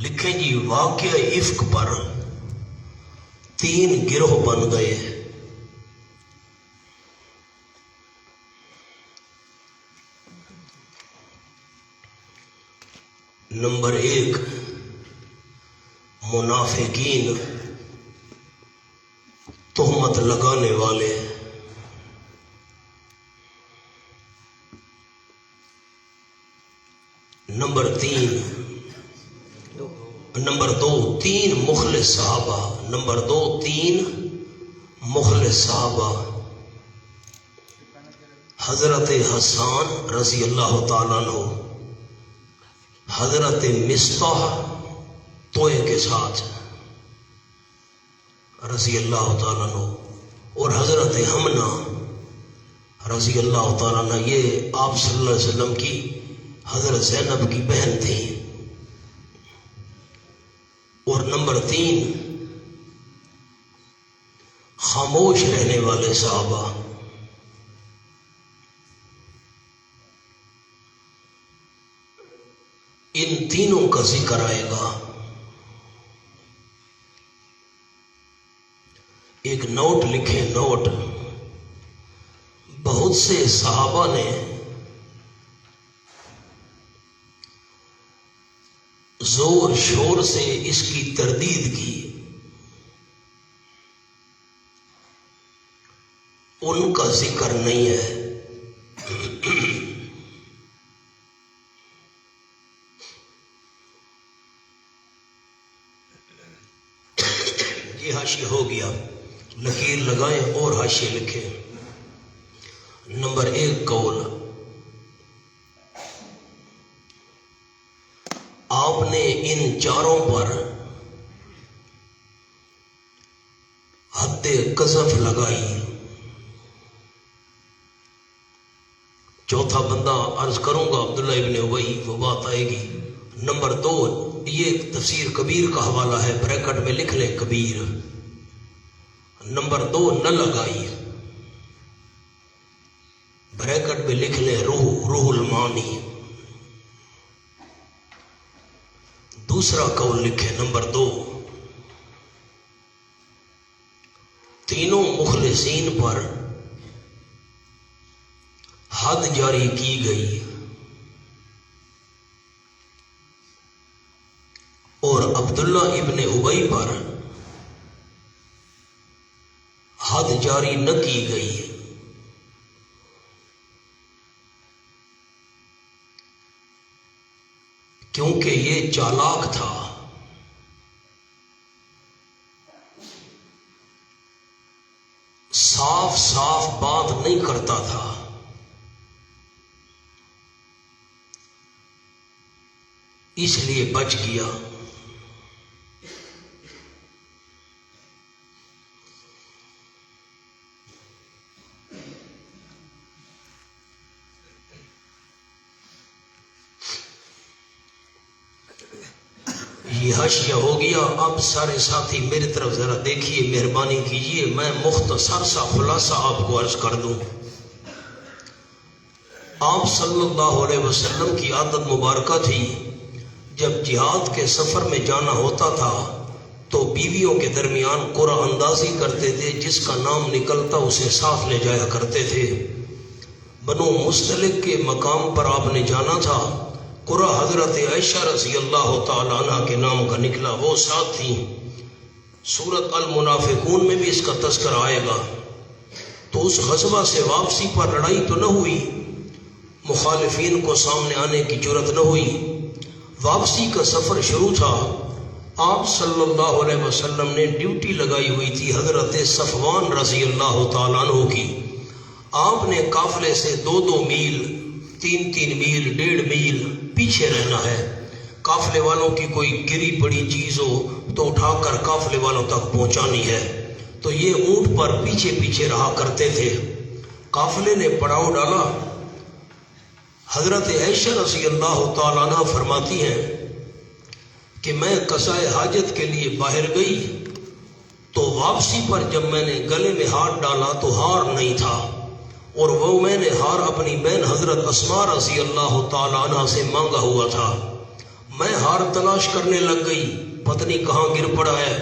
لکھیں جی واقعہ افک پر 3 گروہ بن گئے۔ نمبر 1 منافقین، تہمت لگانے والے۔ نمبر 2 3 مخلص صحابہ۔ نمبر 2 3 مخلص صحابہ۔ حضرت حسان رضی اللہ تعالیٰ عنہ، حضرت مصطح توئے کے ساتھ رضی اللہ تعالیٰ عنہ، اور حضرت حمنہ رضی اللہ تعالیٰ عنہ، یہ آپ صلی اللہ علیہ وسلم کی حضرت زینب کی بہن تھی۔ اور نمبر 3 خاموش رہنے والے صحابہ۔ ان تینوں کا ذکر آئے گا۔ ایک نوٹ لکھیں، نوٹ۔ بہت سے صحابہ نے زور شور سے اس کی تردید کی، ان کا ذکر نہیں ہے۔ یہ حاشیہ ہو گیا، لکیر لگائیں اور حاشیہ لکھیں۔ نمبر 1 قول، آپ نے ان چاروں پر حد قذف لگائی۔ چوتھا بندہ عرض کروں گا عبداللہ ابن ابی، وہ بات آئے گی۔ نمبر 2، یہ تفسیر کبیر کا حوالہ ہے، بریکٹ میں لکھ لیں کبیر۔ نمبر 2 نہ لگائی، بریکٹ میں لکھ لیں روح المانی۔ دوسرا قول لکھیں، نمبر 2 تینوں مخلصین پر حد جاری کی گئی، اور عبداللہ ابن ابی پر حد جاری نہ کی گئی۔ کیونکہ یہ چالاک تھا، صاف صاف بات نہیں کرتا تھا، اس لیے بچ گیا۔ یہ حاشیہ ہو گیا۔ اب سارے ساتھی میری طرف ذرا دیکھیے، مہربانی کیجیے، میں مختصر سا خلاصہ آپ کو عرض کر دوں۔ آپ صلی اللہ علیہ وسلم کی عادت مبارکہ تھی، جب جہاد کے سفر میں جانا ہوتا تھا تو بیویوں کے درمیان قرعہ اندازی کرتے تھے، جس کا نام نکلتا اسے ساتھ لے جایا کرتے تھے۔ بنو مستلق کے مقام پر آپ نے جانا تھا، قرعہ حضرت عائشہ رضی اللہ تعالیٰ عنہ کے نام کا نکلا، وہ ساتھ تھیں۔ سورۃ المنافقون میں بھی اس کا تذکرہ آئے گا۔ تو اس غزوہ سے واپسی پر لڑائی تو نہ ہوئی، مخالفین کو سامنے آنے کی جرت نہ ہوئی۔ واپسی کا سفر شروع تھا، آپ صلی اللہ علیہ وسلم نے ڈیوٹی لگائی ہوئی تھی حضرت صفوان رضی اللہ تعالیٰ عنہ کی۔ آپ نے قافلے سے 2 میل، 3 میل، 1.5 میل پیچھے رہنا ہے۔ قافلے والوں کی کوئی گری پڑی چیز ہو تو اٹھا کر قافلے والوں تک پہنچانی ہے، تو یہ اونٹ پر پیچھے پیچھے رہا کرتے تھے۔ قافلے نے پڑاؤ ڈالا، حضرت عائشہ رضی اللہ تعالیٰ عنہ فرماتی ہیں کہ میں قضائے حاجت کے لیے باہر گئی، تو واپسی پر جب میں نے گلے میں ہاتھ ڈالا تو ہار نہیں تھا، اور وہ میں نے ہار اپنی بہن حضرت اسماء رضی اللہ تعالیٰ عنہ سے مانگا ہوا تھا۔ میں ہار تلاش کرنے لگ گئی، پتنی کہاں گر پڑا ہے۔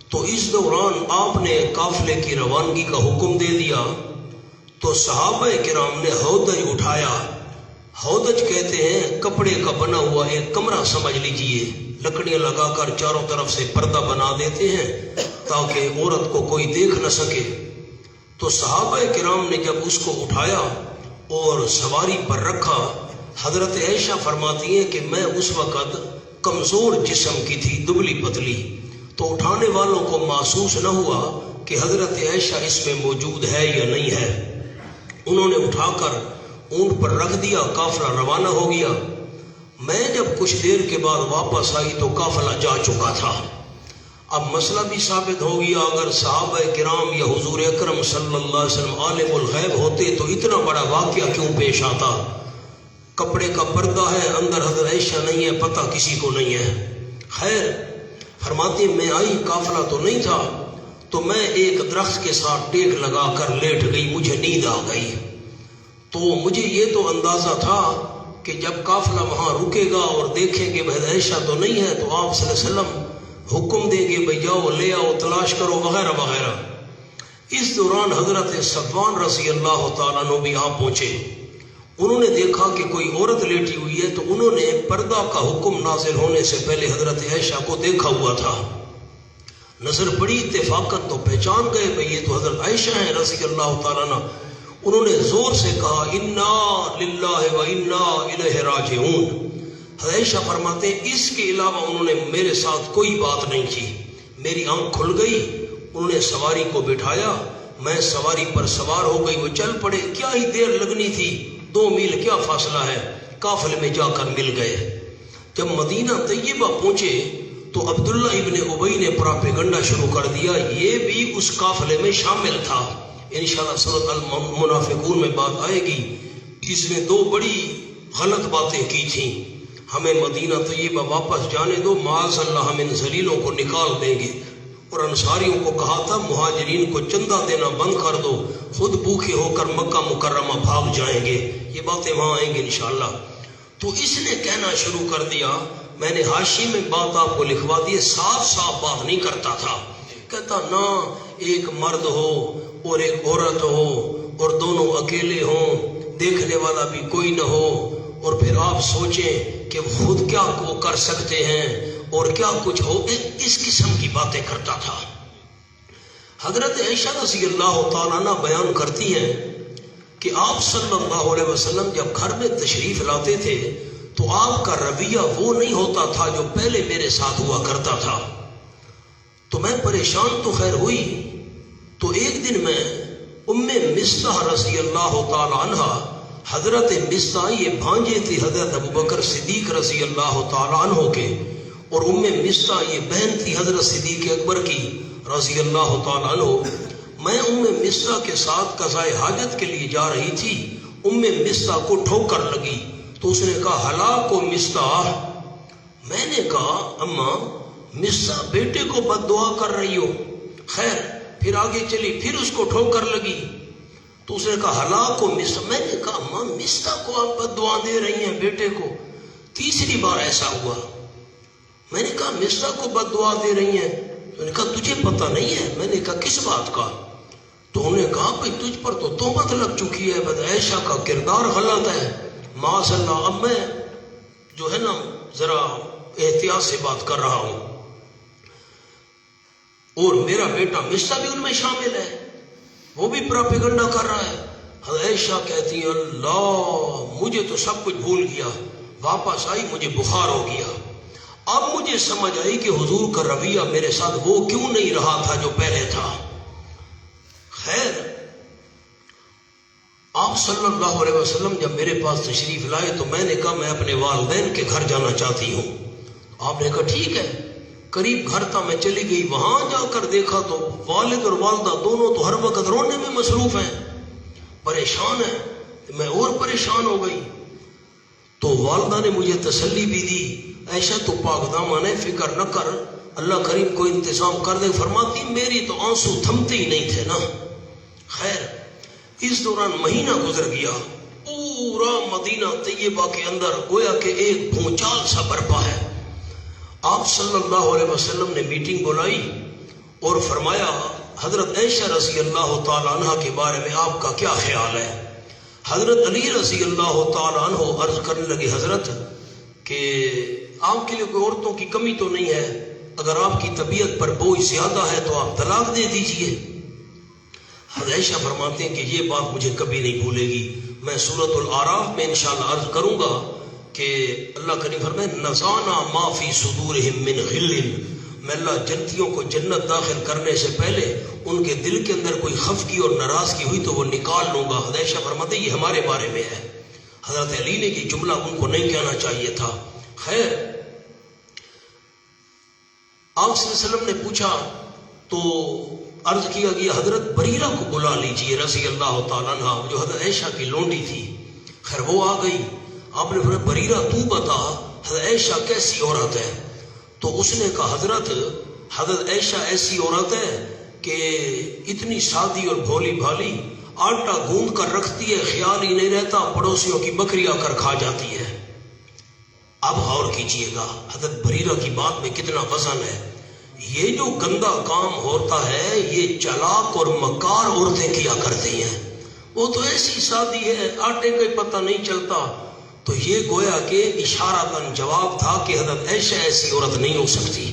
تو اس دوران آپ نے قافلے کی روانگی کا حکم دے دیا تو صحابہ کرام نے ہودج اٹھایا۔ ہودج کہتے ہیں کپڑے کا بنا ہوا ایک کمرہ سمجھ لیجئے، لکڑیاں لگا کر چاروں طرف سے پردہ بنا دیتے ہیں تاکہ عورت کو کوئی دیکھ نہ سکے۔ تو صحابہ کرام نے جب اس کو اٹھایا اور سواری پر رکھا، حضرت عائشہ فرماتی ہیں کہ میں اس وقت کمزور جسم کی تھی، دبلی پتلی، تو اٹھانے والوں کو محسوس نہ ہوا کہ حضرت عائشہ اس میں موجود ہے یا نہیں ہے۔ انہوں نے اٹھا کر اونٹ پر رکھ دیا، قافلہ روانہ ہو گیا۔ میں جب کچھ دیر کے بعد واپس آئی تو قافلہ جا چکا تھا۔ اب مسئلہ بھی ثابت ہو گیا، اگر صحابہ کرام یا حضور اکرم صلی اللہ علیہ وسلم عالم الغیب ہوتے تو اتنا بڑا واقعہ کیوں پیش آتا؟ کپڑے کا پردہ ہے، اندر حضرت عائشہ نہیں ہے، پتہ کسی کو نہیں ہے۔ خیر، فرماتے میں آئی، قافلہ تو نہیں تھا، تو میں ایک درخت کے ساتھ ٹیک لگا کر لیٹ گئی، مجھے نیند آ گئی۔ تو مجھے یہ تو اندازہ تھا کہ جب قافلہ وہاں رکے گا اور دیکھیں گے حضرت عائشہ تو نہیں ہے تو آپ صلی اللہ علیہ وسلم حکم دیں گے بھئی جاؤ لے آؤ، تلاش کرو، وغیرہ وغیرہ۔ اس دوران حضرت صفوان رضی اللہ تعالیٰ عنہ بھی آپ پہنچے۔ انہوں نے دیکھا کہ کوئی عورت لیٹی ہوئی ہے تو انہوں نے پردہ کا حکم نازل ہونے سے پہلے حضرت عائشہ کو دیکھا ہوا تھا۔ نظر پڑی، اتفاقاً تو پہچان گئے بھئی یہ تو حضرت عائشہ ہیں رضی اللہ تعالیٰ عنہ۔ انہوں نے زور سے کہا انا للہ و انا الیہ راجعون۔ حضرت عائشہ فرماتے ہیں اس کے علاوہ انہوں نے میرے ساتھ کوئی بات نہیں کی۔ میری آنکھ کھل گئی، انہوں نے سواری کو بٹھایا، میں سواری پر سوار ہو گئی، وہ چل پڑے۔ کیا ہی دیر لگنی تھی، 2 میل کیا فاصلہ ہے، قافلے میں جا کر مل گئے۔ جب مدینہ طیبہ پہنچے تو عبداللہ ابن ابی نے پراپیگنڈا شروع کر دیا، یہ بھی اس قافلے میں شامل تھا۔ انشاءاللہ سورۃ المنافقون میں بات آئے گی۔ اس نے 2 بڑی غلط باتیں کی تھیں، ہمیں مدینہ طیبہ واپس جانے دو، معاذ اللہ ہم ان ذلیلوں کو نکال دیں گے، اور انصاریوں کو کہا تھا مہاجرین کو چندہ دینا بند کر دو، خود بھوکے ہو کر مکہ مکرمہ بھاگ جائیں گے۔ یہ باتیں وہاں آئیں گی انشاءاللہ۔ تو اس نے کہنا شروع کر دیا، میں نے حاشی میں بات آپ کو لکھوا دی، صاف صاف بات نہیں کرتا تھا، کہتا نہ ایک مرد ہو اور ایک عورت ہو اور دونوں اکیلے ہوں، دیکھنے والا بھی کوئی نہ ہو، اور پھر آپ سوچیں کہ خود کیا وہ کر سکتے ہیں اور کیا کچھ ہو، اس قسم کی باتیں کرتا تھا۔ حضرت عائشہ رضی اللہ تعالیٰ عنہ بیان کرتی ہیں کہ آپ صلی اللہ علیہ وسلم جب گھر میں تشریف لاتے تھے تو آپ کا رویہ وہ نہیں ہوتا تھا جو پہلے میرے ساتھ ہوا کرتا تھا۔ تو میں پریشان تو خیر ہوئی، تو ایک دن میں ام مصطح رضی اللہ تعالی عنہ، حضرت مصطح یہ بھانجے تھی حضرت ابوبکر صدیق رضی اللہ تعالی عنہ کے، اور ام مصطح یہ بہن تھی حضرت صدیق اکبر کی رضی اللہ تعالی عنہ۔ میں ام مصطح کے ساتھ قضاء حاجت کے لیے جا رہی تھی، ام مصطح کو ٹھوکر لگی تو اس نے کہا ہلاک و مصطح۔ میں نے کہا اماں مصطح بیٹے کو بد دعا کر رہی ہو؟ خیر پھر آگے چلی، پھر اس کو ٹھوکر لگی تو اس نے کہا ہلاک و مصطح۔ میں نے کہا ماں مصطح کو آپ بد دعا دے رہی ہیں بیٹے کو؟ تیسری بار ایسا ہوا، میں نے کہا مصطح کو بد دعا دے رہی ہیں؟ میں نے کہا تجھے پتہ نہیں ہے؟ میں نے کہا کس بات کا؟ تو انہوں نے کہا بھائی تجھ پر تو تہمت لگ چکی ہے، بد عائشہ کا کردار غلط ہے، معاذ اللہ۔ اب میں جو ہے نا ذرا احتیاط سے بات کر رہا ہوں، اور میرا بیٹا مصطح بھی ان میں شامل ہے، وہ بھی پراپیگنڈا کر رہا ہے۔ حضرت عائشہ کہتی ہیں اللہ مجھے تو سب کچھ بھول گیا، واپس آئی مجھے بخار ہو گیا۔ اب مجھے سمجھ آئی کہ حضور کا رویہ میرے ساتھ وہ کیوں نہیں رہا تھا جو پہلے تھا۔ خیر آپ صلی اللہ علیہ وسلم جب میرے پاس تشریف لائے تو میں نے کہا میں اپنے والدین کے گھر جانا چاہتی ہوں۔ آپ نے کہا ٹھیک ہے۔ قریب گھر تھا، میں چلی گئی، وہاں جا کر دیکھا تو والد اور والدہ دونوں تو ہر وقت رونے میں مصروف ہیں، پریشان ہیں۔ میں اور پریشان ہو گئی تو والدہ نے مجھے تسلی بھی دی، عائشہ تو پاک دامن ہے، فکر نہ کر، اللہ کریم کو انتظام کر دے۔ فرماتی میری تو آنسو تھمتے ہی نہیں تھے نا۔ خیر اس دوران مہینہ گزر گیا، پورا مدینہ طیبہ کے اندر گویا کہ ایک بھونچال سا برپا ہے۔ آپ صلی اللہ علیہ وسلم نے میٹنگ بلائی اور فرمایا حضرت عائشہ رضی اللہ تعالیٰ عنہ کے بارے میں آپ کا کیا خیال ہے؟ حضرت علی رضی اللہ تعالیٰ عنہ عرض کرنے لگے حضرت کہ آپ کے لیے کوئی عورتوں کی کمی تو نہیں ہے، اگر آپ کی طبیعت پر بوجھ زیادہ ہے تو آپ طلاق دے دیجئے۔ حضرت عائشہ فرماتے ہیں کہ یہ بات مجھے کبھی نہیں بھولے گی، میں سورۃ الاعراف میں انشاءاللہ عرض کروں گا کہ اللہ کریم فرمائے نزعنا ما فی صدورہم من غل، میں اللہ جنتیوں کو جنت داخل کرنے سے پہلے ان کے دل کے اندر کوئی خفگی اور ناراضگی ہوئی تو وہ نکال لوں گا۔ حضرت عائشہ فرماتے ہیں یہ ہمارے بارے میں ہے، حضرت علی نے یہ جملہ ان کو نہیں کہنا چاہیے تھا۔ خیر، آپ صلی اللہ علیہ وسلم نے پوچھا تو عرض کیا گیا حضرت بریرہ کو بلا لیجئے رضی اللہ تعالیٰ عنہ، جو حضرت عائشہ کی لونڈی تھی۔ خیر وہ آ گئی، آپ نے فرمایا بریرہ تو بتا حضرت عائشہ کیسی عورت ہے؟ تو اس نے کہا حضرت عائشہ ایسی عورت ہے کہ اتنی سادی اور بھولی بھالی، آٹا گوندھ کر رکھتی ہے، خیال ہی نہیں رہتا پڑوسیوں کی بکری آ کر کھا جاتی ہے۔ اب غور کیجئے گا حضرت بریرہ کی بات میں کتنا وزن ہے۔ یہ جو گندا کام ہوتا ہے یہ چلاک اور مکار عورتیں کیا کرتی ہیں، وہ تو ایسی سادی ہے آٹے کا پتہ نہیں چلتا۔ تو یہ گویا کہ اشارتاً جواب تھا کہ حضرت عائشہ ایسی عورت نہیں ہو سکتی۔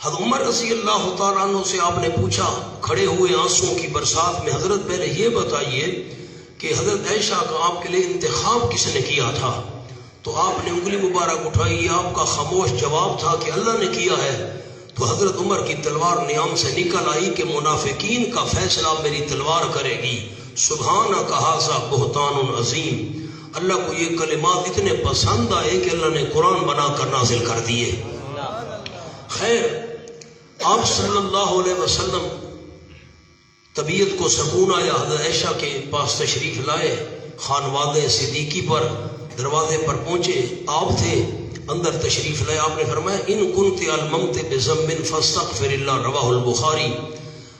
حضرت عمر رضی اللہ تعالیٰ عنہ سے آپ نے پوچھا کھڑے ہوئے آنسوؤں کی برسات میں حضرت پہلے یہ بتائیے کہ حضرت عائشہ کا آپ کے لیے انتخاب کس نے کیا تھا؟ تو آپ نے انگلی مبارک اٹھائی، یہ آپ کا خاموش جواب تھا کہ اللہ نے کیا ہے۔ تو حضرت عمر کی تلوار نیام سے نکل آئی کہ منافقین کا فیصلہ میری تلوار کرے گی۔ سبحانک ھذا بہتان عظیم، اللہ کو یہ کلمات اتنے پسند آئے کہ اللہ نے قرآن بنا کر نازل کر دیے۔ خیر، آپ صلی اللہ علیہ وسلم طبیعت کو سکون آیا، حضرت عائشہ کے پاس تشریف لائے، خانوادہ صدیقی پر دروازے پر پہنچے، آپ تھے اندر تشریف لائے۔ آپ نے فرمایا ان کنت الممت بذنب فاستغفر اللہ، رواہ البخاری۔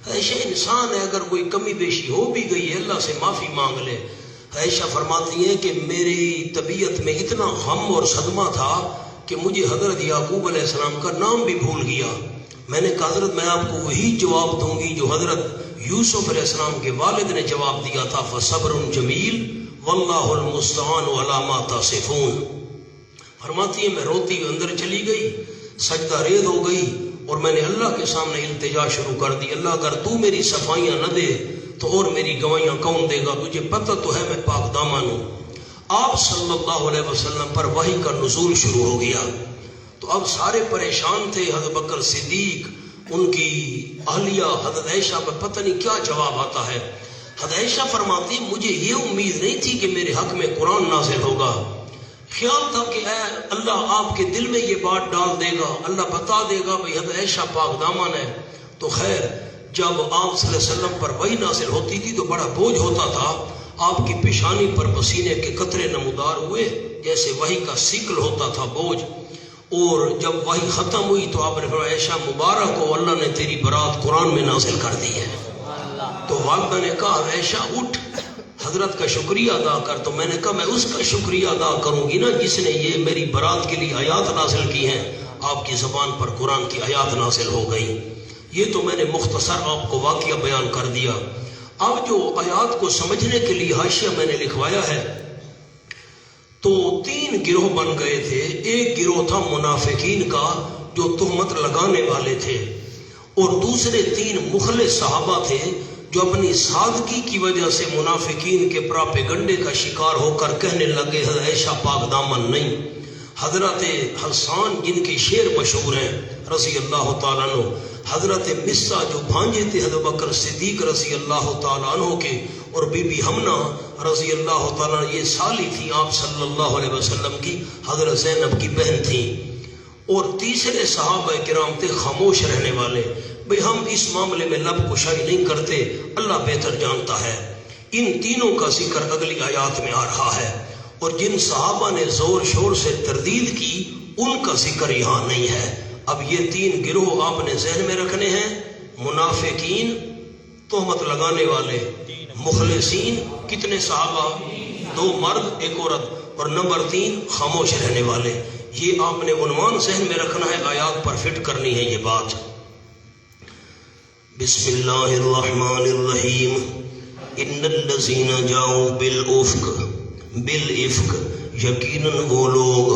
عائشہ انسان ہے، اگر کوئی کمی بیشی ہو بھی گئی ہے اللہ سے معافی مانگ لے۔ عائشہ فرماتی ہیں کہ میری طبیعت میں اتنا غم اور صدمہ تھا کہ مجھے حضرت یعقوب علیہ السلام کا نام بھی بھول گیا۔ میں نے کہا حضرت میں آپ کو وہی جواب دوں گی جو حضرت یوسف علیہ السلام کے والد نے جواب دیا تھا، فصبر جمیل واللہ المستعان علی ما تصفون۔ فرماتی ہے میں روتی اندر چلی گئی، سجدہ ریز ہو گئی اور میں نے اللہ کے سامنے التجا شروع کر دی، اللہ اگر تو میری صفائیاں نہ دے تو اور میری گوائیاں کون دے گا؟ تجھے پتہ تو ہے میں پاک دامن ہوں۔ آپ صلی اللہ علیہ وسلم پر وحی کا نزول شروع ہو گیا تو اب سارے پریشان تھے، حضرت بکر صدیق، ان کی اہلیہ حضرت عائشہ پر پتہ نہیں کیا جواب آتا ہے۔ حضرت عائشہ فرماتی مجھے یہ امید نہیں تھی کہ میرے حق میں قرآن نازل ہوگا، خیال تھا کہ اے اللہ آپ کے دل میں یہ بات ڈال دے گا، اللہ بتا دے گا بھئی حضرت عائشہ پاک دامن ہے۔ تو خیر جب آپ صلی اللہ علیہ وسلم پر وحی نازل ہوتی تھی تو بڑا بوجھ ہوتا تھا، آپ کی پیشانی پر پسینے کے قطرے نمودار ہوئے جیسے وحی کا سیکل ہوتا تھا بوجھ۔ اور جب وحی ختم ہوئی تو آپ نے فرمایا عائشہ مبارک ہو، اللہ نے تیری برات قرآن میں نازل کر دی ہے۔ تو والدہ نے کہا عائشہ اٹھ حضرت کا شکریہ ادا کر۔ تو میں نے کہا میں اس کا شکریہ ادا کروں گی نا جس نے یہ میری برات کے لیے آیات نازل کی ہیں۔ آپ کی زبان پر قرآن کی آیات نازل ہو گئی۔ یہ تو میں نے مختصر آپ کو واقعہ بیان کر دیا۔ اب جو آیات کو سمجھنے کے لیے حاشیہ میں نے لکھوایا ہے تو 3 گروہ بن گئے تھے۔ ایک گروہ تھا منافقین کا جو تہمت لگانے والے تھے، اور دوسرے 3 مخلص صحابہ تھے جو اپنی سادگی کی وجہ سے منافقین کے پراپیگنڈے کا شکار ہو کر کہنے لگے حضرت عائشہ پاک دامن نہیں۔ حضرت حسان جن کے شعر مشہور ہیں رضی اللہ تعالیٰ عنہ، حضرت مصع جو بھانجے تھے حضرت بکر صدیق رضی اللہ تعالیٰ عنہ کے، اور بی بی حمنہ رضی اللہ تعالیٰ عنہ، یہ سالی تھی آپ صلی اللہ علیہ وسلم کی، حضرت زینب کی بہن تھی۔ اور تیسرے صحابہ کرام تھے خاموش رہنے والے، بھئی ہم اس معاملے میں لب کشائی نہیں کرتے، اللہ بہتر جانتا ہے۔ ان تینوں کا ذکر اگلی آیات میں آ رہا ہے، اور جن صحابہ نے زور شور سے تردید کی ان کا ذکر یہاں نہیں ہے۔ اب یہ 3 گروہ آپ نے ذہن میں رکھنے ہیں، منافقین، تہمت لگانے والے، مخلصین، کتنے صحابہ؟ 2 مرد 1 عورت، اور نمبر 3 خاموش رہنے والے. یہ آپ نے عنوان ذہن میں رکھنا ہے، آیات پر فٹ کرنی ہے یہ بات. بسم اللہ الرحمن الرحیم. ان الذین جاؤ بالافک، یقیناً وہ لوگ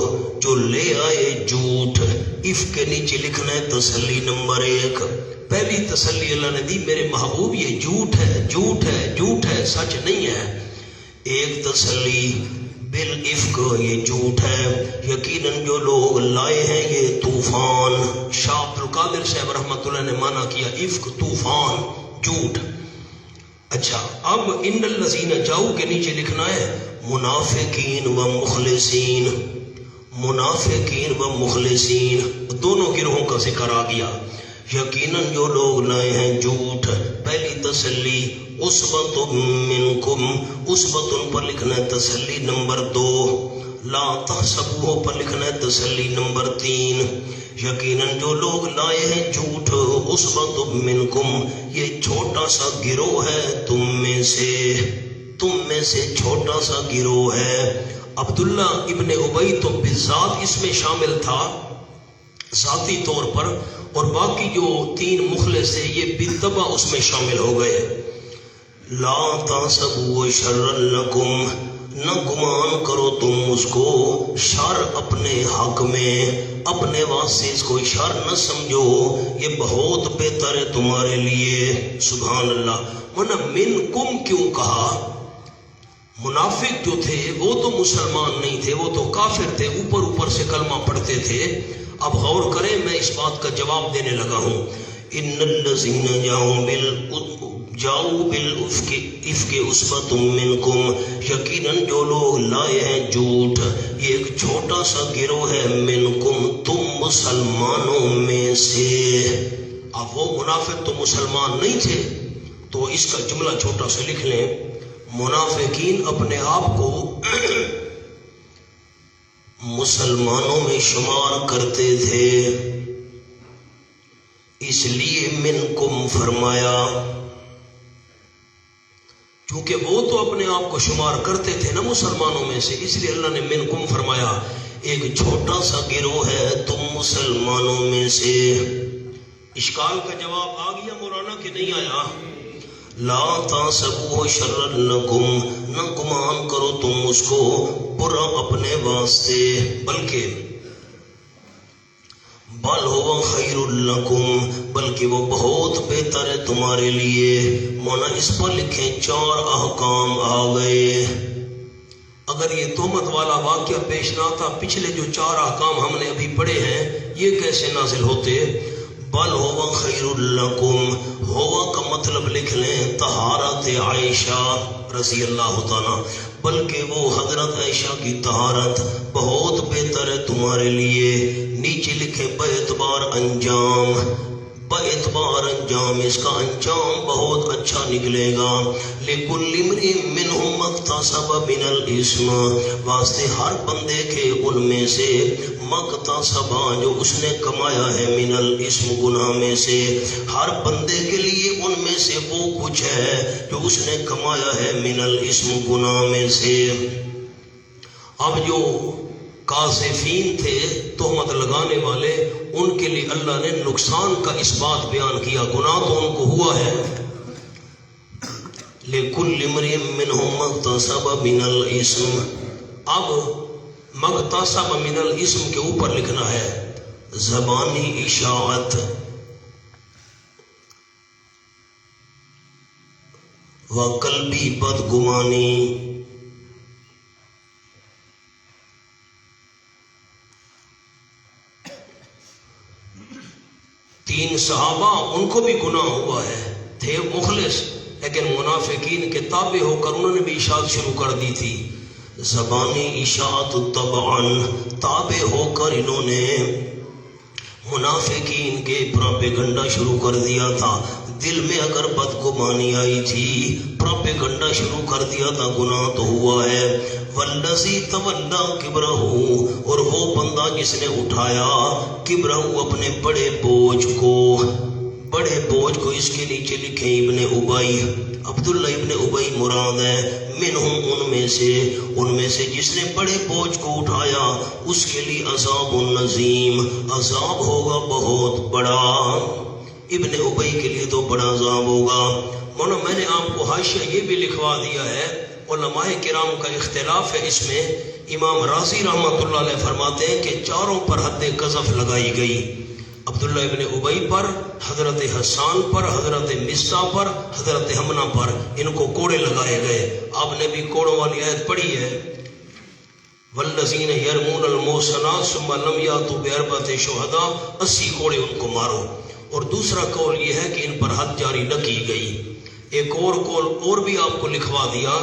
جو لے آئے جھوٹ. افک کے نیچے لکھنا ہے تسلی نمبر 1. پہلی تسلی اللہ نے دی، میرے محبوب یہ جھوٹ ہے، جھوٹ ہے، جھوٹ ہے، سچ نہیں ہے. ایک تسلی بالافک، یہ جھوٹ ہے. یقیناً جو لوگ لائے ہیں یہ طوفان. شاہ عبد القادر صاحب رحمۃ اللہ نے مانا کیا افک طوفان، جھوٹ. اچھا، اب ان الذین جاؤ کے نیچے لکھنا ہے منافقین و مخلصین. منافقین و مخلصین دونوں گروہوں کا ذکر آ گیا. یقیناً جو لوگ لائے ہیں جھوٹ. پہلی تسلی عصبۃ منکم، عصبۃ پر لکھنا ہے تسلی نمبر 2. لا تحسبوہ پر لکھنا ہے تسلی نمبر 3. یقیناً جو لوگ لائے ہیں جھوٹ، عصبۃ منکم، یہ چھوٹا سا گروہ ہے تم میں سے چھوٹا سا گروہ ہے. عبداللہ ابن ابی تو بذات اس میں شامل تھا ذاتی طور پر، اور باقی جو 3 مخلص تھے یہ بالطبع اس میں شامل ہو گئے. لا تحسبوا شرا لکم، نہ گمان کرو تم اس کو شر اپنے حق میں، اپنے واسطے اس کو شر نہ سمجھو، یہ بہت بہتر ہے تمہارے لیے. سبحان اللہ. منکم کیوں کہا؟ منافق جو تھے وہ تو مسلمان نہیں تھے، وہ تو کافر تھے، اوپر سے کلمہ پڑھتے تھے. اب غور کریں، میں اس بات کا جواب دینے لگا ہوں. ان الذین جاؤ بالافک عصبۃ منکم، یقیناً جو لوگ لائے ہیں جھوٹ، یہ ایک چھوٹا سا گروہ ہے منکم، تم مسلمانوں میں سے. اب وہ منافق تو مسلمان نہیں تھے، تو اس کا جملہ چھوٹا سا لکھ لیں. منافقین اپنے آپ کو مسلمانوں میں شمار کرتے تھے، اس لیے منکم فرمایا. چونکہ وہ تو اپنے آپ کو شمار کرتے تھے نا مسلمانوں میں سے، اس لیے اللہ نے منکم فرمایا. ایک چھوٹا سا گروہ ہے تم مسلمانوں میں سے. اشکال کا جواب آ گیا مولانا کہ نہیں آیا؟ لا تحسبوہ شرا لکم، نہ گمان کرو تم اس کو برا اپنے واسطے، بلکہ بل ہوا خیر لکم، بلکہ وہ بہت بہتر ہے تمہارے لیے. مونا اس پر لکھیں 4 احکام آ گئے. اگر یہ تہمت والا واقعہ پیش نہ آتا، پچھلے جو 4 احکام ہم نے ابھی پڑھے ہیں یہ کیسے نازل ہوتے؟ بل ہوا خیر لکم، ہوا کا مطلب لکھ لیں طہارت عائشہ رضی اللہ تعالیٰ، بلکہ وہ حضرت عائشہ کی طہارت بہت بہتر ہے تمہارے لیے. نیچے لکھیں باعتبار انجام، باعتبار انجام اس کا انجام بہت اچھا نکلے گا. لِكُلِّ امْرِئٍ مِّنْهُمْ مَا اكْتَسَبَ مِنَ الْإِثْمِ، واسطے ہر بندے کے ان میں سے مکتسب جو اس نے کمایا ہے من الاسم گناہ میں سے، ہر بندے کے لیے ان میں سے وہ کچھ ہے جو اس نے کمایا ہے من الاسم گناہ میں سے. اب جو قاذفین تھے تہمت لگانے والے، ان کے لیے اللہ نے نقصان کا اس بات بیان کیا. گناہ تو ان کو ہوا ہے. لِكُلِّ امْرِئٍ مِّنْهُمْ مَا اكْتَسَبَ مِنَ الْإِثْمِ. اب مکتسب من الاسم کے اوپر لکھنا ہے زبانی اشاعت و قلبی بدگمانی. تین صحابہ ان کو بھی گناہ ہوا ہے، تھے مخلص لیکن منافقین کے تابع ہو کر انہوں نے بھی اشاعت شروع کر دی تھی. زبانی اشاعت طبعاً تابع ہو کر انہوں نے منافقین کے پراپیگنڈا شروع کر دیا تھا. دل میں اگر بدگمانی آئی تھی پراپیگنڈا شروع کر دیا تھا، گناہ تو ہوا ہے. والذی تولا کبرہ، اور وہ بندہ جس نے اٹھایا کبرہ اپنے بڑے بوجھ کو. بڑے بوجھ کو اس کے نیچے لکھیں ابن ابی. عبداللہ ابن ابی مراد ہے، منہم ان میں سے جس نے بڑے بوجھ کو اٹھایا اس کے لیے عذاب النظیم، عذاب ہوگا بہت بڑا۔ ابن ابی کے لیے تو بڑا عذاب ہوگا۔ مولانا میں نے آپ کو حاشیہ یہ بھی لکھوا دیا ہے، علماء کرام کا اختلاف ہے اس میں۔ امام رازی رحمۃ اللہ علیہ فرماتے ہیں کہ چاروں پر حد قذف لگائی گئی، عبداللہ ابن ابی پر، حضرت حسان پر، حضرت مصطح پر، حضرت حمنہ پر، ان کو کوڑے لگائے گئے۔ آپ نے بھی کوڑوں والی آیت پڑھی ہے، والذین یرمون المحصنات ثم لم یاتوا باربعۃ شہداء، 80 کوڑے ان کو مارو۔ اور دوسرا قول یہ ہے کہ ان پر حد جاری نہ کی گئی۔ ایک اور قول اور بھی آپ کو لکھوا دیا،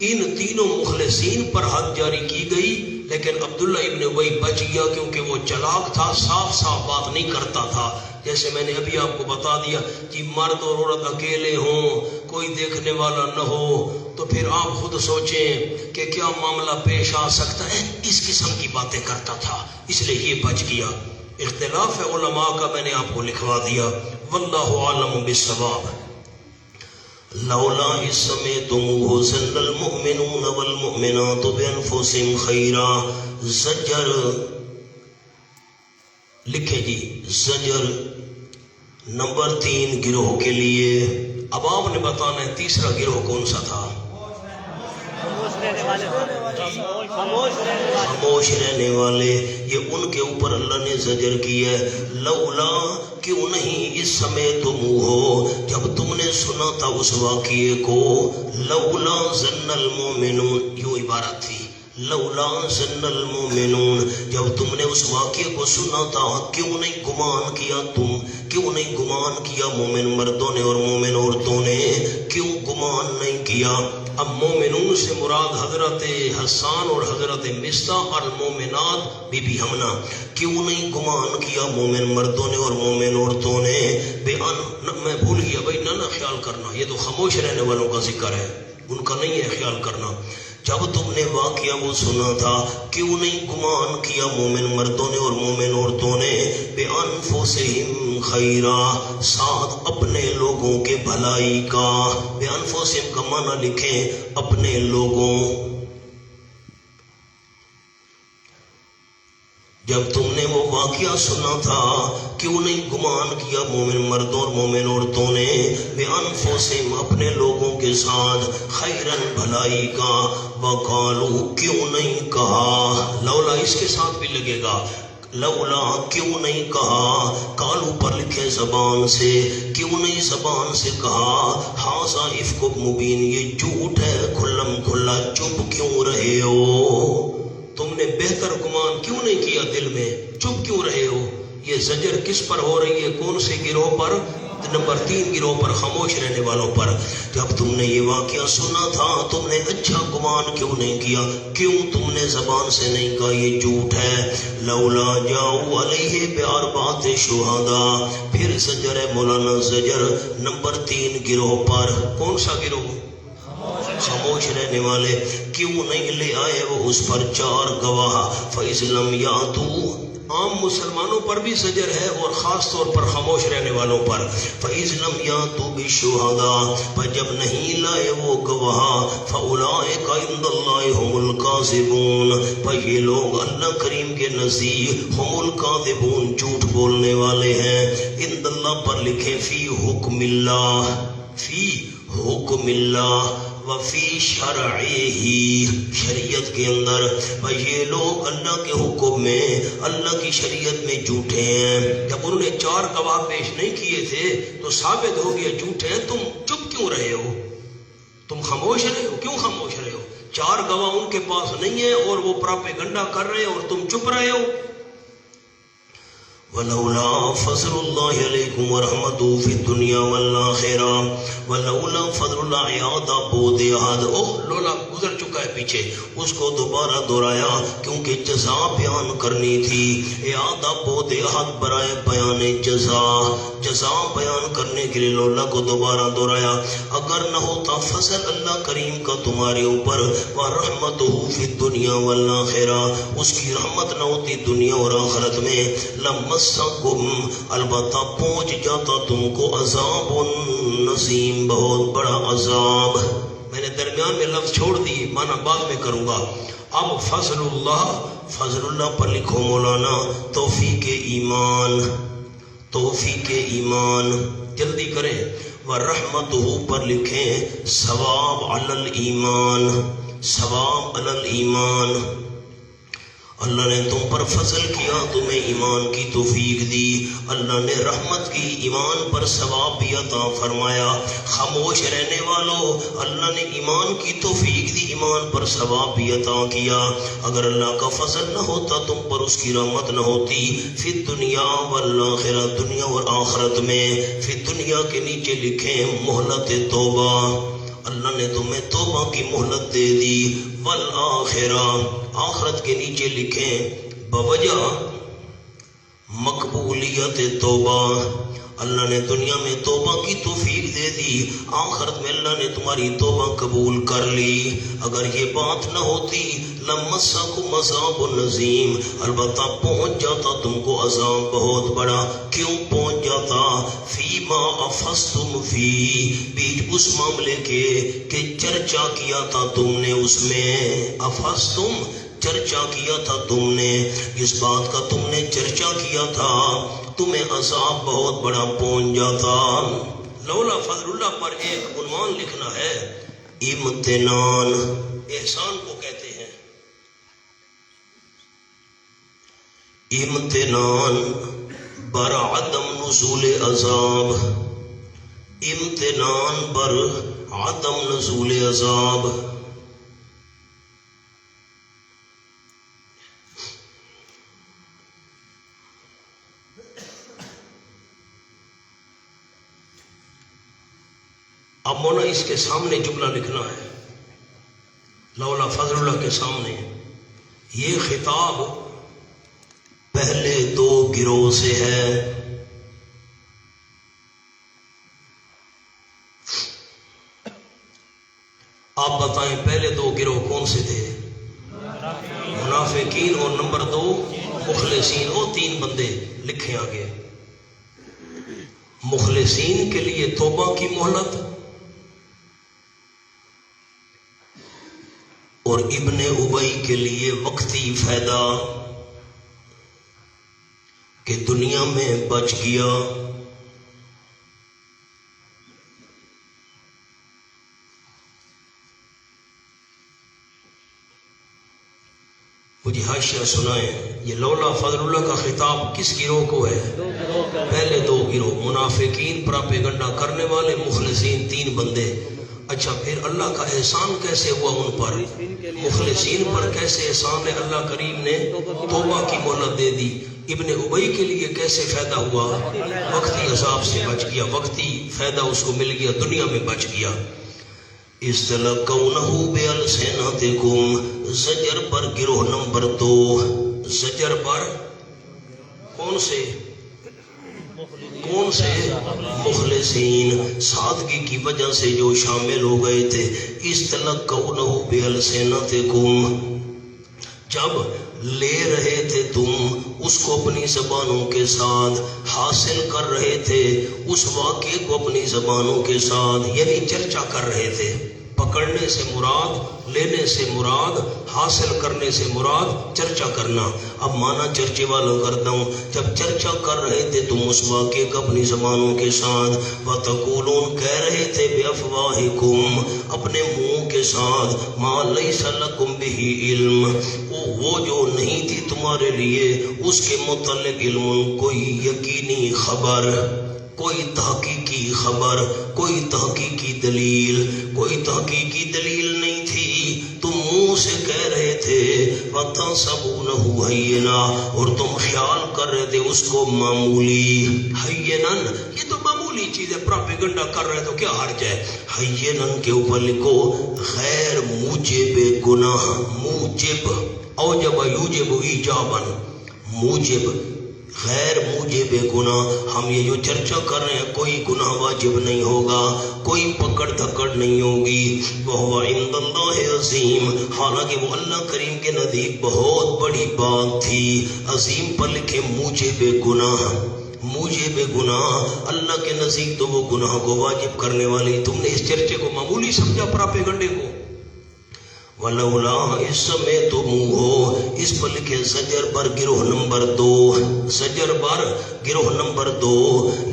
ان تینوں مخلصین پر حد جاری کی گئی، لیکن عبداللہ ابن ابی بچ گیا کیونکہ وہ چلاک تھا، صاف بات نہیں کرتا تھا۔ جیسے میں نے ابھی آپ کو بتا دیا کہ مرد اور عورت اکیلے ہوں، کوئی دیکھنے والا نہ ہو، تو پھر آپ خود سوچیں کہ کیا معاملہ پیش آ سکتا ہے۔ اس قسم کی باتیں کرتا تھا، اس لیے یہ بچ گیا۔ اختلاف ہے علماء کا، میں نے آپ کو لکھوا دیا۔ واللہ عالم بالصواب۔ لولا اذ سمعتموه ظن المؤمنون والمؤمنات بانفسهم خیرا، زجر لکھیں جی، زجر نمبر 3 گروہ کے لیے۔ اب آپ نے بتانا ہے تیسرا گروہ کون سا تھا؟ خاموش رہنے والے۔ یہ ان کے اوپر اللہ نے زجر کی ہے۔ لولا کیوں نہیں، اس سمے تم ہو جب تم نے سنا تھا اس واقعے کو، لولا ظن المؤمنون، یوں عبارت تھی، لولا ظن المؤمنون، جب تم نے اس واقعے کو سنا تھا کیوں نہیں گمان کیا، تم کیوں نہیں گمان کیا، مومن مردوں نے اور مومن عورتوں نے کیوں گمان نہیں کیا۔ اب مومنون سے مراد حضرت حسان اور حضرت مصطح، اور مومنات بی بی حمنہ، کیوں نہیں گمان کیا مومن مردوں نے اور مومن عورتوں نے، میں بھول گیا بھائی، نہ خیال کرنا، یہ تو خاموش رہنے والوں کا ذکر ہے، ان کا نہیں ہے، خیال کرنا۔ جب تم نے واقعہ وہ سنا تھا کیوں نہیں گمان کیا مومن مردوں نے اور مومن عورتوں نے، بِأَنفُسِهِمْ خَيْرًا، ساتھ اپنے لوگوں کے بھلائی کا۔ بِأَنفُسِهِمْ کا معنی لکھیں اپنے لوگوں۔ جب تم نے وہ واقعہ سنا تھا کیوں نہیں گمان کیا مومن مردوں اور مومن عورتوں نے، بِأَنفُسِهِمْ اپنے لوگوں کے ساتھ، خیرن بھلائی کا، وَقَالُوا کیوں نہیں کہا، لولا اس کے ساتھ بھی لگے گا، لولا کیوں نہیں کہا، کالو پر لکھے زبان سے، کیوں نہیں زبان سے کہا، ھذا افک مبین، یہ جھوٹ ہے کھلم کھلا، چپ کیوں رہے ہو، تم نے بہتر گمان کیوں نہیں کیا دل میں، چپ کیوں رہے ہو۔ یہ زجر کس پر ہو رہی ہے، کون سے گروہ پر؟ نمبر 3 گروہ پر، خاموش رہنے والوں پر۔ جب تم نے یہ واقعہ سنا تھا تم نے اچھا گمان کیوں نہیں کیا، کیوں تم نے زبان سے نہیں کہا یہ جھوٹ ہے۔ لولا جاؤ علیہ باربعۃ شہداء، پھر زجر ہے مولانا، زجر نمبر 3 گروہ پر۔ کون سا گروہ؟ خاموش رہنے والے۔ کیوں نہیں لے آئے وہ اس پر 4 گواہ، فَإِذْ لَمْ يَأْتُوا، عام مسلمانوں پر بھی زجر ہے اور خاص طور پر خاموش رہنے والوں پر۔ فَإِذْ لَمْ يَأْتُوا بِالشُّهَدَاءِ، پر جب نہیں لائے وہ گواہ، فَأُولَٰئِكَ عِندَ اللَّهِ هُمُ الْكَاذِبُونَ، پر یہ لوگ اللہ کریم کے نزدیک ہم الکاذبون، جھوٹ بولنے والے ہیں۔ عند اللہ پر لکھے فی حکم اللہ، فی حکم اللہ، وفی شرعہ، شریعت کے اندر، یہ لوگ اللہ کے حکم میں، اللہ کی شریعت میں جھوٹے ہیں۔ جب انہوں نے 4 گواہ پیش نہیں کیے تھے تو ثابت ہو گیا جھوٹے ہیں، تم چپ کیوں رہے ہو، تم خاموش رہے ہو، کیوں خاموش رہے ہو؟ 4 گواہ ان کے پاس نہیں ہیں اور وہ پراپیگنڈا کر رہے ہیں اور تم چپ رہے ہو۔ ولولا فضل اللہ علیکم ورحمتہ فی الدنیا والآخرہ، ولولا فضل اللہ، اعادہ بود یاد، لولا گزر چکا ہے پیچھے، اس کو دوبارہ دہرایا کیونکہ جزا بیان کرنی تھی۔ اعادہ بود یاد برائے بیان جزا، جزا بیان کرنے کے لیے لولا کو دوبارہ دہرایا۔ اگر نہ ہوتا فضل اللہ کریم کا تمہارے اوپر، ورحمتہ فی الدنیا والآخرہ، اس کی رحمت نہ ہوتی دنیا اور آخرت میں، لمس مسکم البتہ پہنچ جاتا تم کو عذاب نظیم بہت بڑا عذاب. میں نے درمیان میں لفظ چھوڑ دیے، معنی بعد میں کروں گا. اب فضل اللہ پر لکھو مولانا توفیق ایمان، توفیق ایمان، جلدی کریں. ورحمتہ پر لکھیں ثواب علی الایمان، ثواب علی الایمان. اللہ نے تم پر فضل کیا، تمہیں ایمان کی توفیق دی. اللہ نے رحمت کی، ایمان پر ثواب بھی عطا فرمایا. خاموش رہنے والوں، اللہ نے ایمان کی توفیق دی، ایمان پر ثواب بھی عطا کیا. اگر اللہ کا فضل نہ ہوتا، تم پر اس کی رحمت نہ ہوتی. فی الدنیا والآخرہ، دنیا اور آخرت میں. فی دنیا کے نیچے لکھیں مہلت توبہ، اللہ نے تمہیں توبہ کی مہلت دے دی. والآخرہ، آخرت کے نیچے لکھیں بوجہ مقبولیت توبہ، اللہ نے دنیا میں توبہ کی توفیق دے دی، آخرت میں اللہ نے تمہاری توبہ قبول کر لی. اگر یہ بات نہ ہوتی لمسکم عذاب نظیم، البتہ پہنچ جاتا تم کو عذاب بہت بڑا. کیوں پہنچ جاتا؟ فیما افستم فی، بیچ اس معاملے کے کہ چرچا کیا تھا تم نے اس میں. افستم، چرچا کیا تھا تم نے، اس بات کا تم نے چرچا کیا تھا، تمہیں عذاب بہت بڑا پہنچ جاتا. لولا فضل اللہ پر ایک عنوان لکھنا ہے، امتنان. احسان کو کہتے ہیں امتنان بر عدم نزول عذاب، امتنان بر عدم نزول عذاب. اب مونا اس کے سامنے جملہ لکھنا ہے، لولا فضل اللہ کے سامنے. یہ خطاب پہلے دو گروہ سے ہے. آپ بتائیں پہلے دو گروہ کون سے تھے؟ منافقین، اور نمبر دو مخلصین. وہ تین بندے لکھیں آگے. مخلصین کے لیے توبہ کی مہلت، اور ابن ابی کے لیے وقتی فائدہ کہ دنیا میں بچ گیا. مجھے حاشیہ سنائیں، یہ لولا فضل اللہ کا خطاب کس گروہ کو ہے؟ پہلے دو گروہ، منافقین، پراپیگنڈا کرنے والے، مخلصین، تین بندے. اچھا، پھر اللہ کا احسان کیسے ہوا ان پر؟ مخلصین پر کیسے احسان ہے؟ اللہ کریم نے توبہ کی مہلت دے دی. ابن ابی کے لیے کیسے فائدہ ہوا؟ وقتی عذاب سے بچ گیا، وقتی فائدہ اس کو مل گیا، دنیا میں بچ گیا. استلقونه بألسنتكم، زجر پر گروہ نمبر دو. زجر پر کون سے؟ کون سے؟ مخلصین، سادگی کی وجہ سے جو شامل ہو گئے تھے. استلقونه بألسنتكم، جب لے رہے تھے تم اس کو اپنی زبانوں کے ساتھ، حاصل کر رہے تھے اس واقعے کو اپنی زبانوں کے ساتھ، یعنی چرچا کر رہے تھے. پکڑنے سے مراد، لینے سے مراد، حاصل کرنے سے مراد چرچا کرنا. اب مانا چرچے والا کرتا ہوں، جب چرچا کر رہے تھے تم اس واقعے کو اپنی زبانوں کے ساتھ. وَتَقُولُونَ، کہہ رہے تھے، بِأَفْوَاهِكُمْ، اپنے منہ کے ساتھ، مَا لَيْسَ لَكُمْ بِهِ عِلْمٌ، وہ جو نہیں تھی تمہارے لیے اس کے متعلق علم، کوئی یقینی خبر، کوئی تحقیقی خبر، کوئی تحقیقی دلیل، کوئی تحقیقی دلیل نہیں تھی. تم منہ سے کہہ رہے تھے وَتَحْسَبُونَهُ هَيِّنًا، اور تم خیال کر رہے تھے اس کو معمولی. ہینن، یہ تو معمولی چیز ہے، پراپیگنڈا کر رہے تو کیا حرج ہے. ہینن کے اوپر لکھو غیر موجب گناہ. موجب اوجب یوجب ایجابن، موجب غیر موجب گناہ. ہم یہ جو چرچا کر رہے ہیں کوئی گناہ واجب نہیں ہوگا, کوئی پکڑ دھکڑ نہیں ہوگی. وَهُوَ عِندَ اللَّهِ عظیم, حالانکہ وہ اللہ کریم کے نزدیک بہت بڑی بات تھی. عظیم پر لکھے موجب گناہ. موجب گناہ اللہ کے نزدیک تو وہ گناہ کو واجب کرنے والی. تم نے اس چرچے کو معمولی سمجھا, پراپیگنڈے کو. وَلَوْلَا اِس سَمِعْتُمُوهُ, اس پر لکھے زجر بر گروہ نمبر 2. زجر بر گروہ نمبر 2,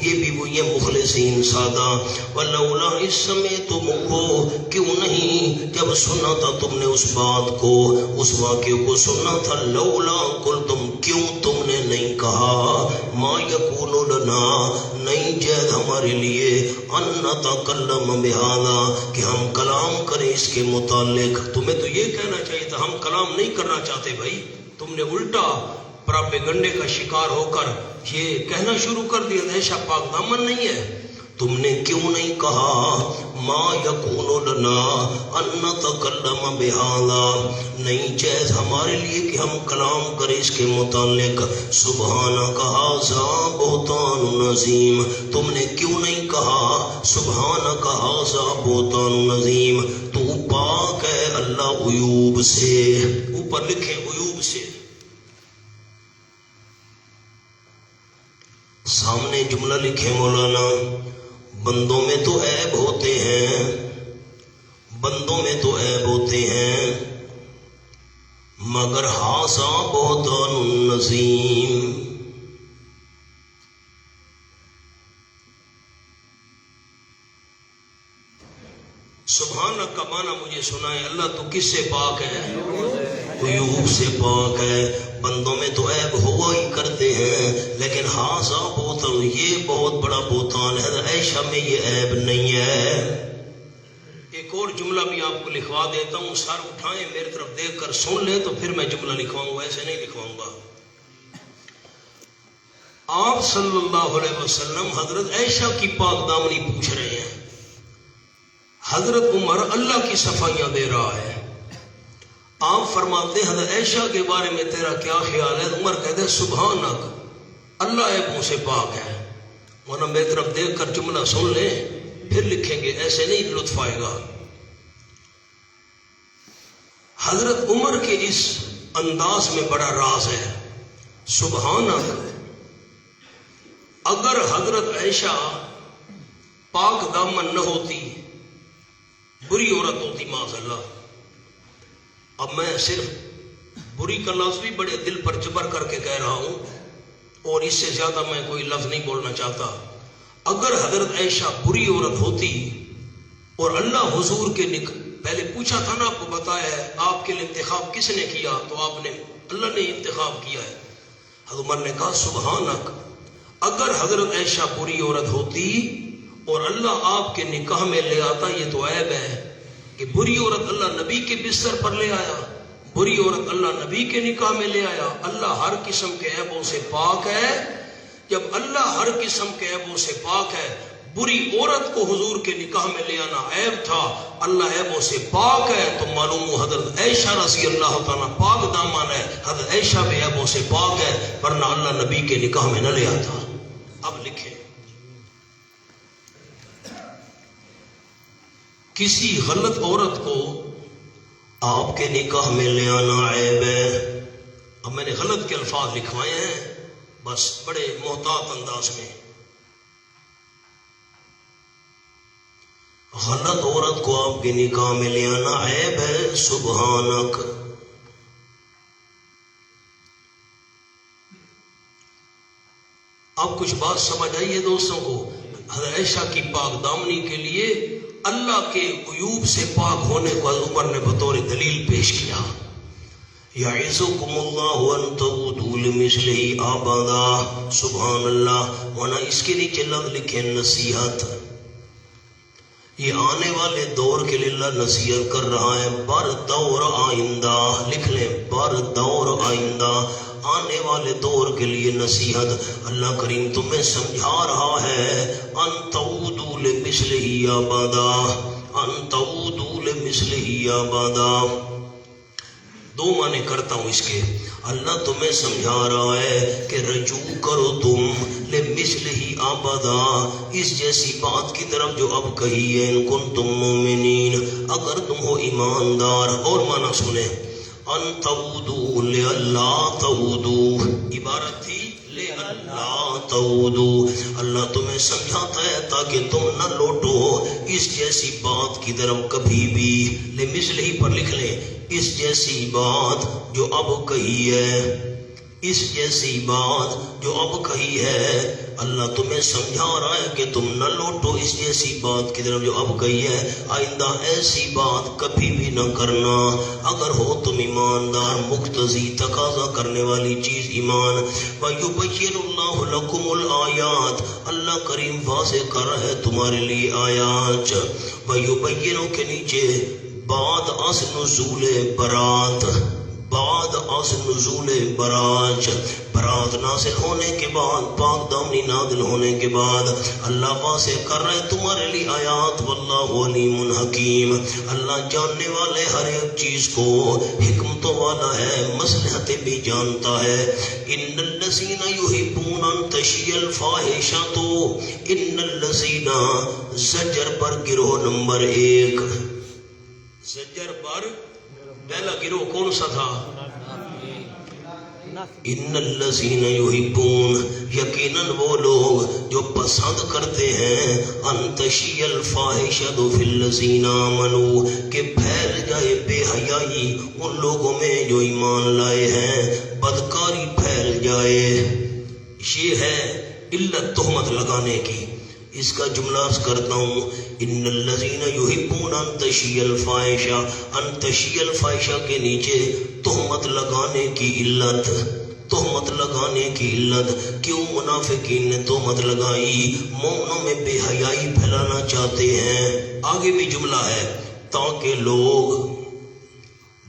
یہ بھی وہ یہ مخلصین سادہ. وَلَوْلَا اِس سَمِعْتُمُوهُ, کیوں نہیں جب سنا تھا تم نے اس بات کو, اس واقعے کو سنا تھا. لولا قلتم, کیوں تم نے نہیں کہا, ما یکون لنا, نہیں جائز ہمارے لیے, ان نتکلم بہذا, کہ ہم کلام کریں اس کے متعلق. تمہیں تو یہ کہنا چاہیے تھا, ہم کلام نہیں کرنا چاہتے. بھائی تم نے الٹا پراپیگنڈے کا شکار ہو کر یہ کہنا شروع کر دیا عائشہ پاک دامن نہیں ہے. تم نے کیوں نہیں کہا ما یکون لنا ان نتکلم بہذا, نہیں جائز ہمارے لیے کہ ہم کلام کریں اس کے متعلق. سبحانک ھذا بہتان عظیم, تم نے کیوں نہیں کہا سبحانک ھذا بہتان عظیم, تو پاک ہے اللہ عیوب سے. اوپر لکھے عیوب سے, سامنے جملہ لکھے مولانا, بندوں میں تو عیب ہوتے ہیں, بندوں میں تو عیب ہوتے ہیں, مگر ھذا بہتان عظیم. سبحانک کا معنی مجھے سنائے, اللہ تو کس سے پاک ہے؟ عیوب سے پاک ہے. بندوں میں تو عیب ہوا ہی کرتے ہیں, لیکن ھذا بہتان, یہ بہت بڑا بہتان ہے. عائشہ میں یہ عیب نہیں ہے. ایک اور جملہ بھی آپ کو لکھوا دیتا ہوں, سر اٹھائیں میری طرف دیکھ کر سن لیں تو پھر میں جملہ لکھواؤں گا, ایسے نہیں لکھواؤں گا. آپ صلی اللہ علیہ وسلم حضرت عائشہ کی پاک دامنی پوچھ رہے ہیں. حضرت عمر اللہ کی صفائیاں دے رہا ہے. آپ فرماتے ہیں حضرت عائشہ کے بارے میں تیرا کیا خیال ہے؟ عمر کہتے ہیں سبحانک, اللہ عیبوں سے پاک ہے. ورنہ میری طرف دیکھ کر جملہ سن لیں پھر لکھیں گے, ایسے نہیں لطف آئے گا. حضرت عمر کے اس انداز میں بڑا راز ہے. سبحانک, اگر حضرت عائشہ پاک دامن نہ ہوتی, بری عورت ہوتی معاذ اللہ, اب میں صرف بری کا لفظ بھی بڑے دل پر جبر کر کے کہہ رہا ہوں, اور اس سے زیادہ میں کوئی لفظ نہیں بولنا چاہتا. اگر حضرت عائشہ بری عورت ہوتی اور اللہ حضور کے پہلے پوچھا تھا نا, آپ کو بتایا ہے آپ کے لیے انتخاب کس نے کیا, تو آپ نے اللہ نے انتخاب کیا ہے. حضرت عمر نے کہا سبحانک, اگر حضرت عائشہ بری عورت ہوتی اور اللہ آپ کے نکاح میں لے آتا, یہ تو عیب ہے کہ بری عورت اللہ نبی کے بستر پر لے آیا, بری عورت اللہ نبی کے نکاح میں لے آیا. اللہ ہر قسم کے عیبوں سے پاک ہے. جب اللہ ہر قسم کے عیبوں سے پاک ہے, بری عورت کو حضور کے نکاح میں لے آنا عیب تھا, اللہ عیبوں سے پاک ہے, تو معلوم ہو حضرت عائشہ رضی اللہ تعالیٰ پاک دامن ہے. حضرت عائشہ بھی عیبوں سے پاک ہے, ورنہ اللہ نبی کے نکاح میں نہ لے آتا. اب لکھیں, کسی غلط عورت کو آپ کے نکاح میں لے آنا عیب ہے. اب میں نے غلط کے الفاظ لکھوائے ہیں بس بڑے محتاط انداز میں. غلط عورت کو آپ کے نکاح میں لے آنا عیب ہے. سبحانک, اب کچھ بات سمجھ آئیے دوستوں کو. حضرت عائشہ کی پاک دامنی کے لیے اللہ کے عیوب سے پاک ہونے کو عمر نے بطور دلیل پیش کیا. یعظکم اللہ ان تعودوا لمثلہ ابدا. سبحان اللہ. ورنہ اس کے نیچے لفظ لکھے نصیحت, یہ آنے والے دور کے لیے اللہ نصیحت کر رہا ہے. بر دور آئندہ, لکھ لیں, بر دور آئندہ, آنے والے دور کے لیے نصیحت. اللہ کریم تمہیں سمجھا رہا ہے, ان تعودوا لمثلہ ابدا, ان تعودوا لمثلہ ابدا. دو معنی کرتا ہوں اس کے. اللہ تمہیں سمجھا رہا ہے کہ رجوع کرو تم لمثلہ ابدا، اس جیسی بات کی طرف جو اب کہی ہے، ان کنتم مومنین، اگر تم ہو ایماندار. اور معنی سنیں، ان تعودوا لئلا تعودوا، عبارت تھی لئلا تعودوا، اللہ تمہیں سمجھاتا ہے تاکہ تم نہ لوٹو اس جیسی بات کی طرف کبھی بھی. لمثلہ پر لکھ لیں، اس جیسی بات جو اب کہی ہے، اس جیسی بات جو اب کہی ہے. اللہ تمہیں سمجھا رہا ہے کہ تم نہ لوٹو اس جیسی بات کی طرف جو اب کہی ہے، آئندہ ایسی بات کبھی بھی نہ کرنا اگر ہو تم ایماندار. مقتضی تقاضا کرنے والی چیز ایمان. وَيُبَيِّنُ اللَّهُ لَكُمُ الْآيَاتِ، اللہ کریم واضح کر رہا ہے تمہارے لیے آیات. وَيُبَيِّنُ کے نیچے بعد از نزول برات، بعد از نزول برات، برات نازل ہونے کے بعد، پاک دامنی نازل ہونے کے بعد اللہ واضح کر رہے تمہارے لیے آیات. واللہ علیم حکیم، اللہ جاننے والے ہر ایک چیز کو، حکمتوں والا ہے، مصلحتیں بھی جانتا ہے. ان الذین یحبون ان تشیع الفاحشۃ، ان الذین، زجر پر گروہ نمبر 1، زجر پر پہلا گروہ کون سا تھا؟ ان الذین یحبون، یقیناً وہ لوگ جو پسند کرتے ہیں، ان تشیع الفاحشۃ فی الذین آمنوا، کہ پھیل جائے بے حیائی ان لوگوں میں جو ایمان لائے ہیں، بدکاری پھیل جائے. یہ ہے علت تہمت لگانے کی. اس کا جملہ عرض کرتا ہوں، ان الذین یحبون ان تشیع الفاحشہ، ان تشیع الفاحشہ کے نیچے تہمت لگانے کی علت، تہمت لگانے کی علت. کیوں منافقین نے تہمت لگائی؟ مومنوں میں بے حیائی پھیلانا چاہتے ہیں. آگے بھی جملہ ہے، تاکہ لوگ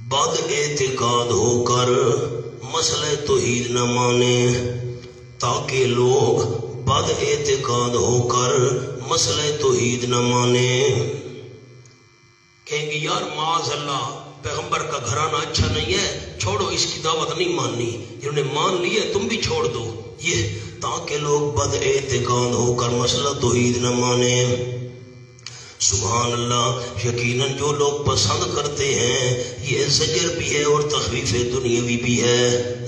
بد اعتقاد ہو کر مسئلہ توحید نہ مانے، تاکہ لوگ بد اعتقاد ہو کر مسئلہ توحید نہ مانے. کہیں گے یار معاذ اللہ پیغمبر کا گھرانہ اچھا نہیں ہے، چھوڑو اس کی دعوت نہیں ماننی. جنہوں نے مان لی ہے تم بھی چھوڑ دو. یہ تاکہ لوگ بد اعتقاد ہو کر مسئلہ توحید نہ مانے. سبحان اللہ. یقیناً جو لوگ پسند کرتے ہیں، یہ زجر بھی ہے اور تخفیف دنیاوی بھی ہے.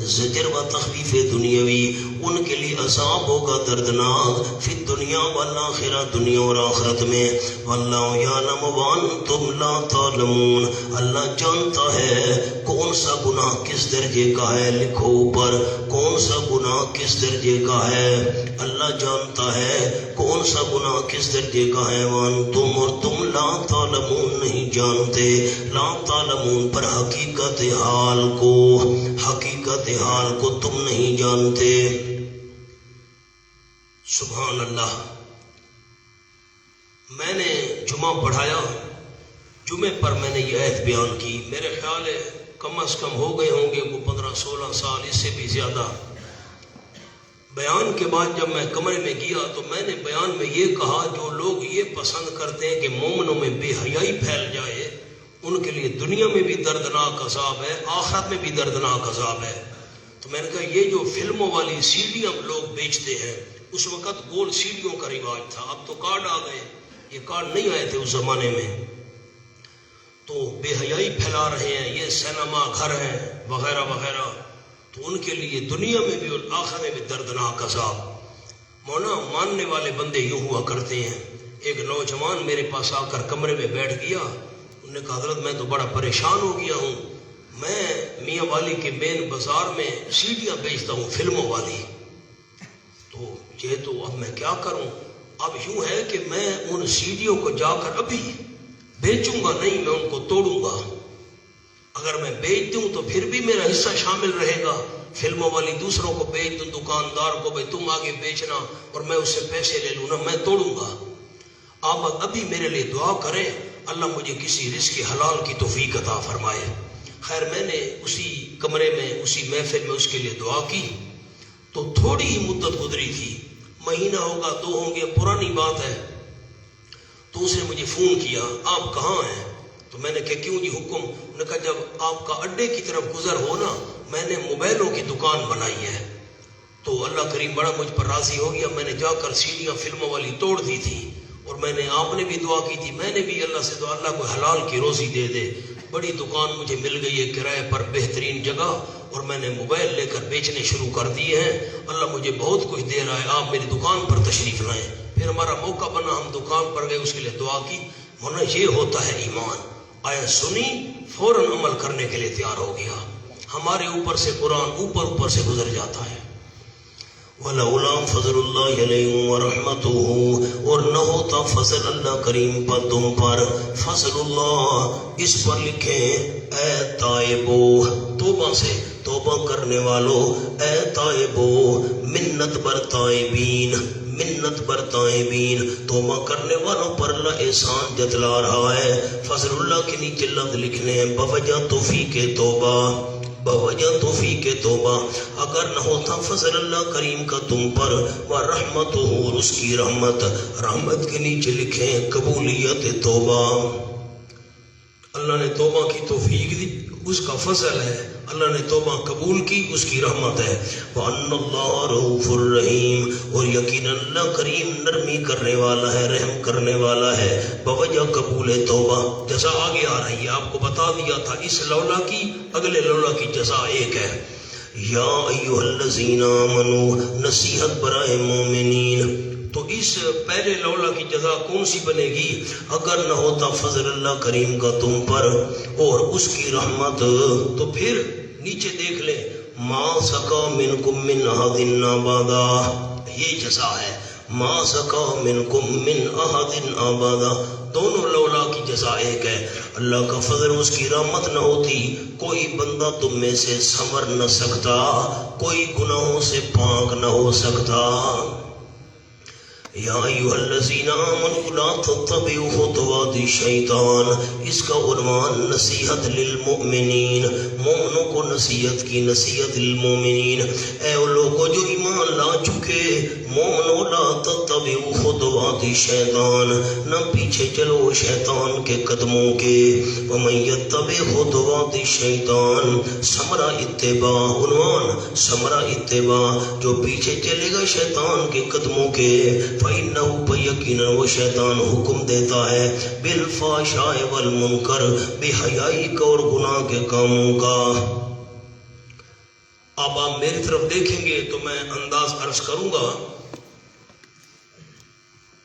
زجر و تخفیف دنیاوی، ان کے لیے عذاب ہوگا دردناک فی الدنیا والآخرہ، دنیا اور آخرت میں. واللہ یعلم وانتم لا تعلمون، اللہ جانتا ہے کون سا گناہ کس درجے کا ہے. لکھو اوپر، کون سا گناہ کس درجے کا ہے. اللہ جانتا ہے کون سا گناہ کس درجے کا ہے. وانتم، اور تم لا تعلمون، نہیں جانتے. لا تعلمون پر حقیقت حال کو، حقیقت حال کو تم نہیں جانتے. سبحان اللہ. میں نے جمعہ پڑھایا، جمعے پر میں نے یہ آیت بیان کی. میرے خیال ہے کم از کم ہو گئے ہوں گے وہ 15-16 سال، اس سے بھی زیادہ. بیان کے بعد جب میں کمرے میں گیا تو میں نے بیان میں یہ کہا، جو لوگ یہ پسند کرتے ہیں کہ مومنوں میں بے حیائی پھیل جائے، ان کے لیے دنیا میں بھی دردناک عذاب ہے، آخرت میں بھی دردناک عذاب ہے. تو میں نے کہا یہ جو فلموں والی سیڈیاں لوگ بیچتے ہیں، اس وقت گول سیڈیوں کا رواج تھا، اب تو کارڈ آ گئے، یہ کارڈ نہیں آئے تھے اس زمانے میں. تو بے حیائی پھیلا رہے ہیں، یہ سینما گھر ہیں وغیرہ وغیرہ. تو ان کے لیے دنیا میں بھی اور آخرت میں بھی دردناک عذاب. مونا ماننے والے بندے یوں ہوا کرتے ہیں. ایک نوجوان میرے پاس آ کر کمرے میں بیٹھ گیا. انہوں نے کہا حضرت میں تو بڑا پریشان ہو گیا ہوں، میں میاں والی کے مین بازار میں سیڈیاں بیچتا ہوں فلموں والی. تو یہ تو اب میں کیا کروں؟ اب یوں ہے کہ میں ان سیڈیوں کو جا کر ابھی بیچوں گا نہیں، میں ان کو توڑوں گا. اگر میں بیچ دوں تو پھر بھی میرا حصہ شامل رہے گا. فلموں والی دوسروں کو بیچ دوں، دکاندار کو، بھائی تم آگے بیچنا اور میں اس سے پیسے لے لوں نا، میں توڑوں گا. آپ ابھی میرے لیے دعا کریں، اللہ مجھے کسی رزق حلال کی توفیق عطا فرمائے. خیر میں نے اسی کمرے میں، اسی محفل میں اس کے لیے دعا کی. تو تھوڑی ہی مدت گزری تھی، مہینہ ہوگا 2 ہوں گے، پرانی بات ہے. تو اس نے مجھے فون کیا، آپ کہاں ہیں؟ تو میں نے کہا کیوں جی حکم؟ نے کہا جب آپ کا اڈے کی طرف گزر ہو نا، میں نے موبائلوں کی دکان بنائی ہے، تو اللہ کریم بڑا مجھ پر راضی ہو گیا، میں نے جا کر سیڑھیاں فلموں والی توڑ دی تھی، اور میں نے، آپ نے بھی دعا کی تھی، میں نے بھی اللہ سے دعا، اللہ کو حلال کی روزی دے دے، بڑی دکان مجھے مل گئی ہے کرائے پر، بہترین جگہ، اور میں نے موبائل لے کر بیچنے شروع کر دیے ہیں، اللہ مجھے بہت کچھ دے رہا ہے، آپ میری دکان پر تشریف لائیں۔ پھر ہمارا موقع بنا، ہم دکان پر گئے، اس کے لیے دعا کی، ورنہ یہ ہوتا ہے ایمان، آیا سنی فوراً عمل کرنے کے لیے تیار ہو گیا۔ ہمارے اوپر سے قرآن اوپر سے گزر جاتا ہے۔ وَلَوْلَا فَضْلُ اللَّهِ عَلَيْكُمْ وَرَحْمَتُهُ، اور نہ ہوتا فضل اللہ کریم پر تم پر، فضل اللہ، اس پر لکھیں اے تائبو، توبہ سے توبہ کرنے والو، اے تائبو، منت بر تائبین، منت بر تائبین، توبہ کرنے والوں پر اللہ احسان جتلا رہا ہے۔ فضل اللہ کے نیچے لفظ لکھنے ہیں بوجہ توفیق توبہ، بوجہ توفیق توبہ، اگر نہ ہوتا فضل اللہ کریم کا تم پر، ورحمتہ، اور اس کی رحمت، رحمت کے نیچے لکھیں قبولیت توبہ، اللہ نے توبہ کی توفیق دی، اس کا فضل ہے، اللہ نے توبہ قبول کی، اس کی رحمت ہے۔ وَأَنَّ اللَّهَ رَءُوفٌ الرَّحِيمٌ، اور یقیناً اللہ کریم نرمی کرنے والا ہے، رحم کرنے والا ہے، بوجہ قبول توبہ۔ جزا آگے آ رہی ہے، آپ کو بتا دیا تھا اس لولا کی، اگلے لولا کی جزا ایک ہے۔ یا ایھا الذین آمنوا، نصیحت برائے مومنین، تو اس پہلے لولا کی جزا کون سی بنے گی؟ اگر نہ ہوتا فضل اللہ کریم کا تم پر اور اس کی رحمت، تو پھر نیچے دیکھ لیں ما سقا منکم من احد ابدا، یہ جزا ہے، ما سقا منکم من احد ابدا، دونوں لولا کی جزا ایک ہے۔ اللہ کا فضل اس کی رحمت نہ ہوتی، کوئی بندہ تم میں سے سنور نہ سکتا، کوئی گناہوں سے پاک نہ ہو سکتا۔ یا ایھا الذین آمنوا لا تتبعوا خطوات الشیطان، اس کا عنوان نصیحت للمؤمنین، مومنوں کو نصیحت کی، نصیحت للمؤمنین، اے وہ لوگوں جو ایمان لا چکے، مومنوں لا تتبعوا خطوات الشیطان، نہ پیچھے چلو شیطان کے قدموں کے، ومن یتبع خطوات الشیطان، ثمرہ اتباع، عنوان ثمرہ اتباع، جو پیچھے چلے گا شیطان کے قدموں کے، فَإِنَّهُ، یقیناً وہ شیطان حکم دیتا ہے بالفحشاء والمنکر، بے حیائی کا اور گناہ کے کاموں کا۔ اب آپ میری طرف دیکھیں گے تو میں انداز عرض کروں گا،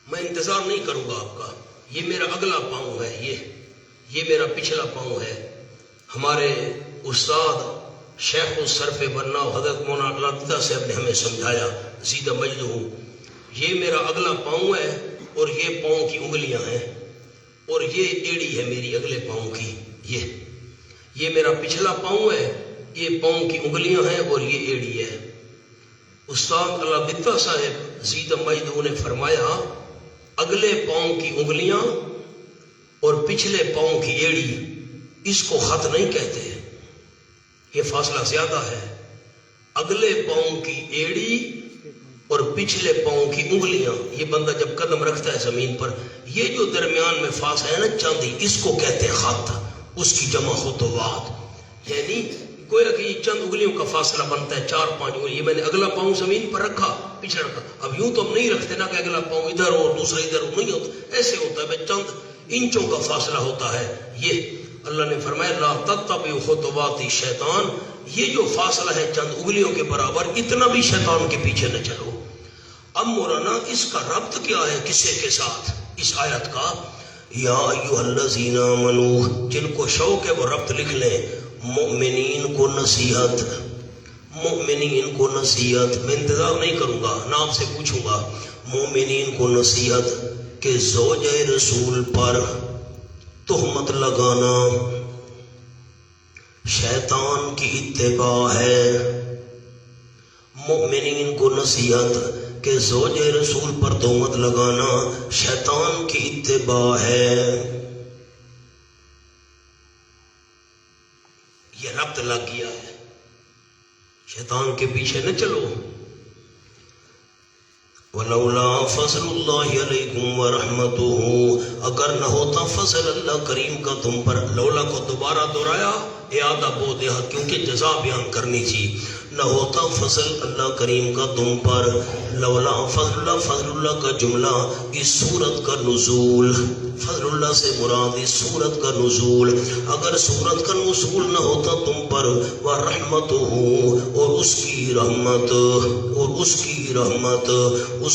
میں انتظار نہیں کروں گا آپ کا، یہ میرا اگلا پاؤں ہے، یہ میرا پچھلا پاؤں ہے۔ ہمارے استاد شیخ الصرف برنا حضرت مولانا علامہ صاحب نے ہمیں سمجھایا، زیدہ مجدہ، یہ میرا اگلا پاؤں ہے، اور یہ پاؤں کی انگلیاں ہیں، اور یہ ایڑی ہے میری اگلے پاؤں کی، یہ میرا پچھلا پاؤں ہے، یہ پاؤں کی انگلیاں ہیں، اور یہ ایڑی ہے۔ استاد علامہ صاحب زیدہ مجدہ نے فرمایا اگلے پاؤں کی انگلیاں اور پچھلے پاؤں کی ایڑی، اس کو خط نہیں کہتے، یہ فاصلہ زیادہ ہے۔ اگلے پاؤں کی ایڑی اور پچھلے پاؤں کی انگلیاں، یہ بندہ جب قدم رکھتا ہے زمین پر، یہ جو درمیان میں فاصلہ ہے نا چاندی، اس کو کہتے ہیں خط، اس کی جمع خطوات، یعنی گویا کہ یہ چند انگلیوں کا فاصلہ بنتا ہے، 4-5 انگلی، یہ میں نے اگلا پاؤں زمین پر رکھا، پچھلا رکھا۔ اب یوں تو ہم نہیں رکھتے نا کہ اگلا پاؤں ادھر اور دوسرا ادھر، نہیں ہوتا، ایسے ہوتا ہے، چند انچوں کا فاصلہ ہوتا ہے۔ یہ اللہ نے فرمایا لا تتبعوا خطوات الشیطان، یہ جو فاصلہ ہے چند انگلیوں کے برابر، اتنا بھی شیطان کے پیچھے نہ چلو۔ اب مولانا اس کا ربط کیا ہے قصے کے ساتھ اس آیت کا؟ یا ایھا الذین آمنوا، جن کو شوق ہے وہ ربط لکھ لیں، مؤمنین کو نصیحت، مؤمنین کو نصیحت، میں انتظار نہیں کروں گا، نہ آپ سے پوچھوں گا، مومنین کو نصیحت کہ زوج رسول پر تہمت لگانا شیطان کی اتباع ہے۔ مومنین کو نصیحت کہ زوج رسول پر تہمت لگانا شیطان کی اتباع ہے۔ یہ ربط لگ گیا ہے، شیطان کے پیچھے نہ چلو۔ ولولا فضل اللہ علیکم ورحمتہ، اگر نہ ہوتا فضل اللہ کریم کا تم پر، لولا کو دوبارہ دہرایا، اعادہ بو دیا کیونکہ جزا بیان کرنی تھی، نہ ہوتا فضل اللہ کریم کا تم پر، لولا فضل اللہ کا جملہ اس سورت کا نزول، فضل اللہ سے مراد اس سورت کا نزول، اگر سورت کا نزول نہ ہوتا تم پر، ورحمتہ، اور اس کی رحمت، اس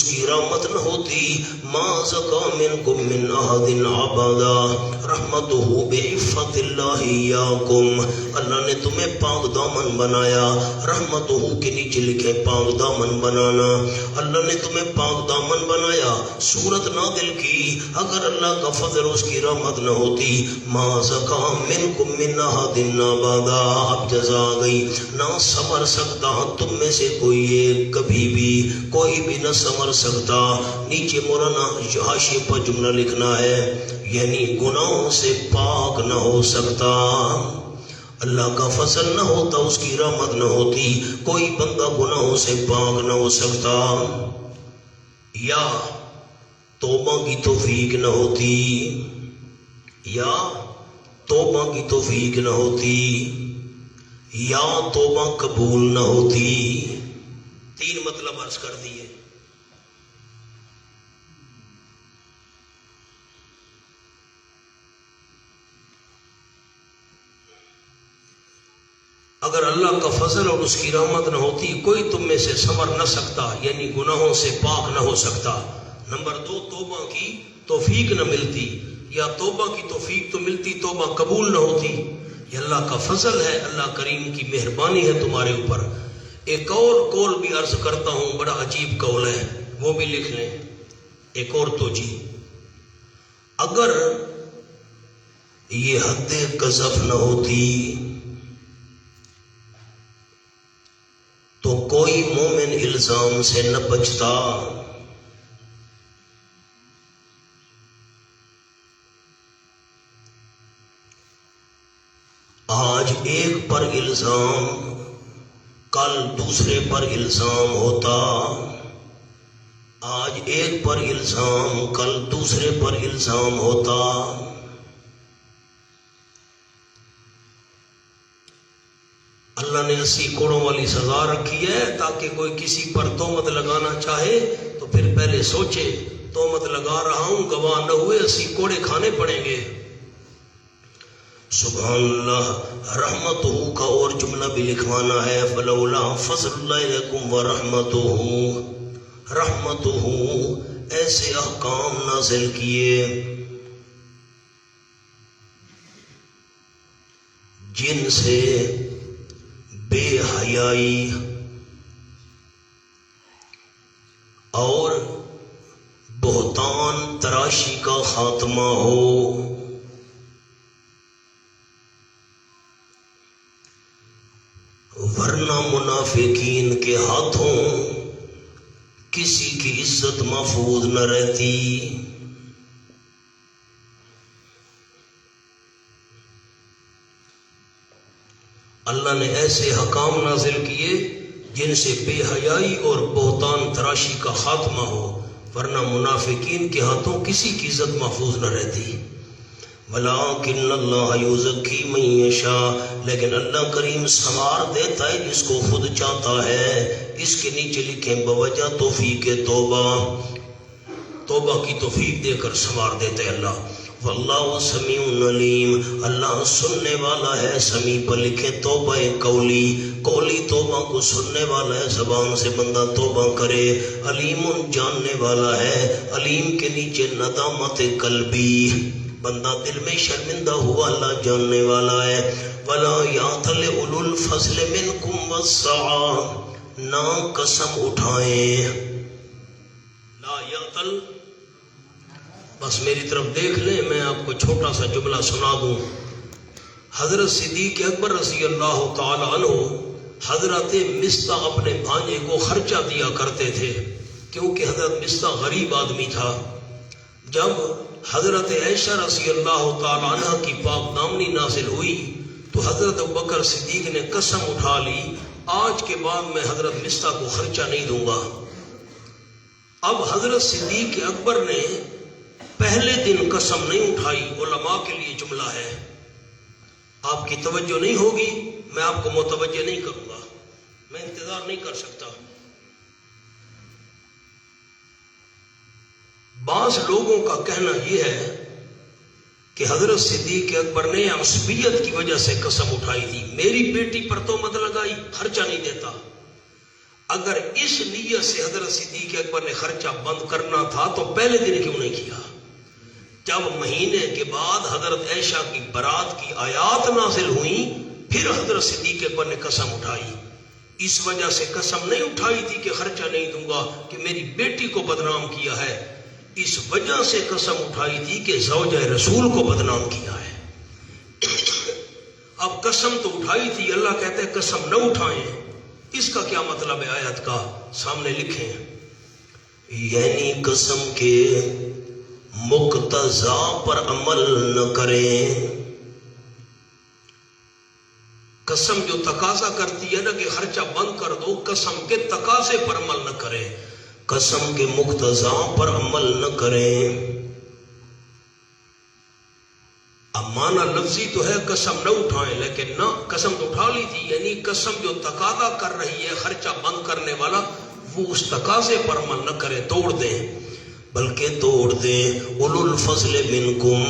کی رحمت نہ ہوتی، ما زکا منکم من احد ابدا، رحمتہ بعفت اللہ ایاکم، اللہ نے تمہیں پاک دامن بنایا، رحمتہ کے نیچے لکھے پاک دامن بنانا، اللہ نے تمہیں پاک دامن بنایا، سورت نازل کی، اگر اللہ کا فضل اس کی رحمت نہ ہوتی، ما زکا منکم من احد ابدا، اب جزا گئی، نہ سنور سکتا تم میں سے کوئی ایک، کبھی بھی کوئی بھی نہ سنور سکتا، نیچے مولانا حاشیے پر جملہ لکھنا ہے، یعنی گناہوں سے پاک نہ ہو سکتا، اللہ کا فضل نہ ہوتا، اس کی رحمت نہ ہوتی، کوئی بندہ گناہوں سے پاک نہ ہو سکتا، یا توبہ کی توفیق نہ ہوتی، یا توبہ کی توفیق نہ ہوتی، یا توبہ قبول نہ ہوتی، تین مطلب عرض کر دیے۔ اگر اللہ کا فضل اور اس کی رحمت نہ ہوتی، کوئی تم میں سے سنور نہ سکتا، یعنی گناہوں سے پاک نہ ہو سکتا۔ نمبر دو، توبہ کی توفیق نہ ملتی، یا توبہ کی توفیق تو ملتی، توبہ قبول نہ ہوتی، یہ اللہ کا فضل ہے، اللہ کریم کی مہربانی ہے تمہارے اوپر۔ ایک اور قول بھی عرض کرتا ہوں، بڑا عجیب قول ہے، وہ بھی لکھ لیں، ایک اور توجیہ، اگر یہ حد قذف نہ ہوتی تو کوئی مومن الزام سے نہ بچتا، آج ایک پر الزام کل دوسرے پر الزام ہوتا، آج ایک پر الزام کل دوسرے پر الزام ہوتا، اللہ نے 80 کوڑوں والی سزا رکھی ہے تاکہ کوئی کسی پر تہمت لگانا چاہے تو پھر پہلے سوچے، تہمت لگا رہا ہوں، گواہ نہ ہوئے 80 کوڑے کھانے پڑیں گے۔ سبحان اللہ، رحمتہ کا اور جملہ بھی لکھوانا ہے، فلولا فضل اللہ علیکم ورحمتہ، رحمتہ ایسے احکام نازل کیے جن سے بے حیائی اور بہتان تراشی کا خاتمہ ہو، ورنہ منافقین کے ہاتھوں کسی کی عزت محفوظ نہ رہتی۔ اللہ نے ایسے حکام نازل کیے جن سے بے حیائی اور بہتان تراشی کا خاتمہ ہو، ورنہ منافقین کے ہاتھوں کسی کی عزت محفوظ نہ رہتی۔ وَلَٰكِنَّ اللَّهَ يُزَكِّي مَن يَشَاءُ، لیکن اللہ کریم سنوار دیتا ہے جس کو خود چاہتا ہے۔ اس کے نیچے لکھیں بوجہ توفیق توبہ، توبہ کی توفیق دے کر سنوار دیتا ہے اللہ۔ واللہ سمیع علیم، اللہ سننے والا ہے، سمیع پر لکھیں توبہ قولی، قولی توبہ کو سننے والا ہے، زبان سے بندہ توبہ کرے، علیم جاننے والا ہے، علیم کے نیچے ندامت قلبی، بندہ دل میں شرمندہ ہوا اللہ جاننے والا ہے۔ ولا یعتل اولو الفضل منکم والسعہ، نہ قسم اٹھائیں، لا یعتل، بس میری طرف دیکھ لیں، میں آپ کو چھوٹا سا جملہ سنا دوں۔ حضرت صدیق اکبر رضی اللہ تعالی عنہ حضرت مصطح اپنے بھانجے کو خرچہ دیا کرتے تھے، کیونکہ حضرت مصطح غریب آدمی تھا۔ جب حضرت عائشہ رضی اللہ تعالی عنہ کی پاک دامنی نازل ہوئی تو حضرت ابوبکر صدیق نے قسم اٹھا لی، آج کے بعد میں حضرت مصطح کو خرچہ نہیں دوں گا۔ اب حضرت صدیق اکبر نے پہلے دن قسم نہیں اٹھائی. علماء کے لیے جملہ ہے، آپ کی توجہ نہیں ہوگی میں آپ کو متوجہ نہیں کروں گا، میں انتظار نہیں کر سکتا. بعض لوگوں کا کہنا یہ ہے کہ حضرت صدیق اکبر نے عصبیت کی وجہ سے قسم اٹھائی تھی، میری بیٹی پر تہمت لگائی، خرچہ نہیں دیتا. اگر اس نیت سے حضرت صدیق اکبر نے خرچہ بند کرنا تھا تو پہلے دن کیوں نہیں کیا؟ جب مہینے کے بعد حضرت عائشہ کی برات کی آیات نازل ہوئیں پھر حضرت صدیق اکبر نے قسم اٹھائی. اس وجہ سے قسم نہیں اٹھائی تھی کہ خرچہ نہیں دوں گا کہ میری بیٹی کو بدنام کیا ہے، اس وجہ سے قسم اٹھائی تھی کہ زوجہ رسول کو بدنام کیا ہے. اب قسم تو اٹھائی تھی، اللہ کہتے ہیں قسم نہ اٹھائیں. اس کا کیا مطلب ہے آیت کا؟ سامنے لکھیں، یعنی قسم کے مقتضا پر عمل نہ کریں. قسم جو تقاضا کرتی ہے نا کہ خرچہ بند کر دو، قسم کے تقاضے پر عمل نہ کریں، قسم کے مقتضا پر عمل نہ کریں. اب معنی لفظی تو ہے قسم نہ اٹھائیں، لیکن نہ قسم تو اٹھا لی تھی، یعنی قسم جو تقاضا کر رہی ہے خرچہ بند کرنے والا وہ اس تقاضے پر عمل نہ کرے، توڑ دیں، بلکہ توڑ دیں. اولو الفضل منکم،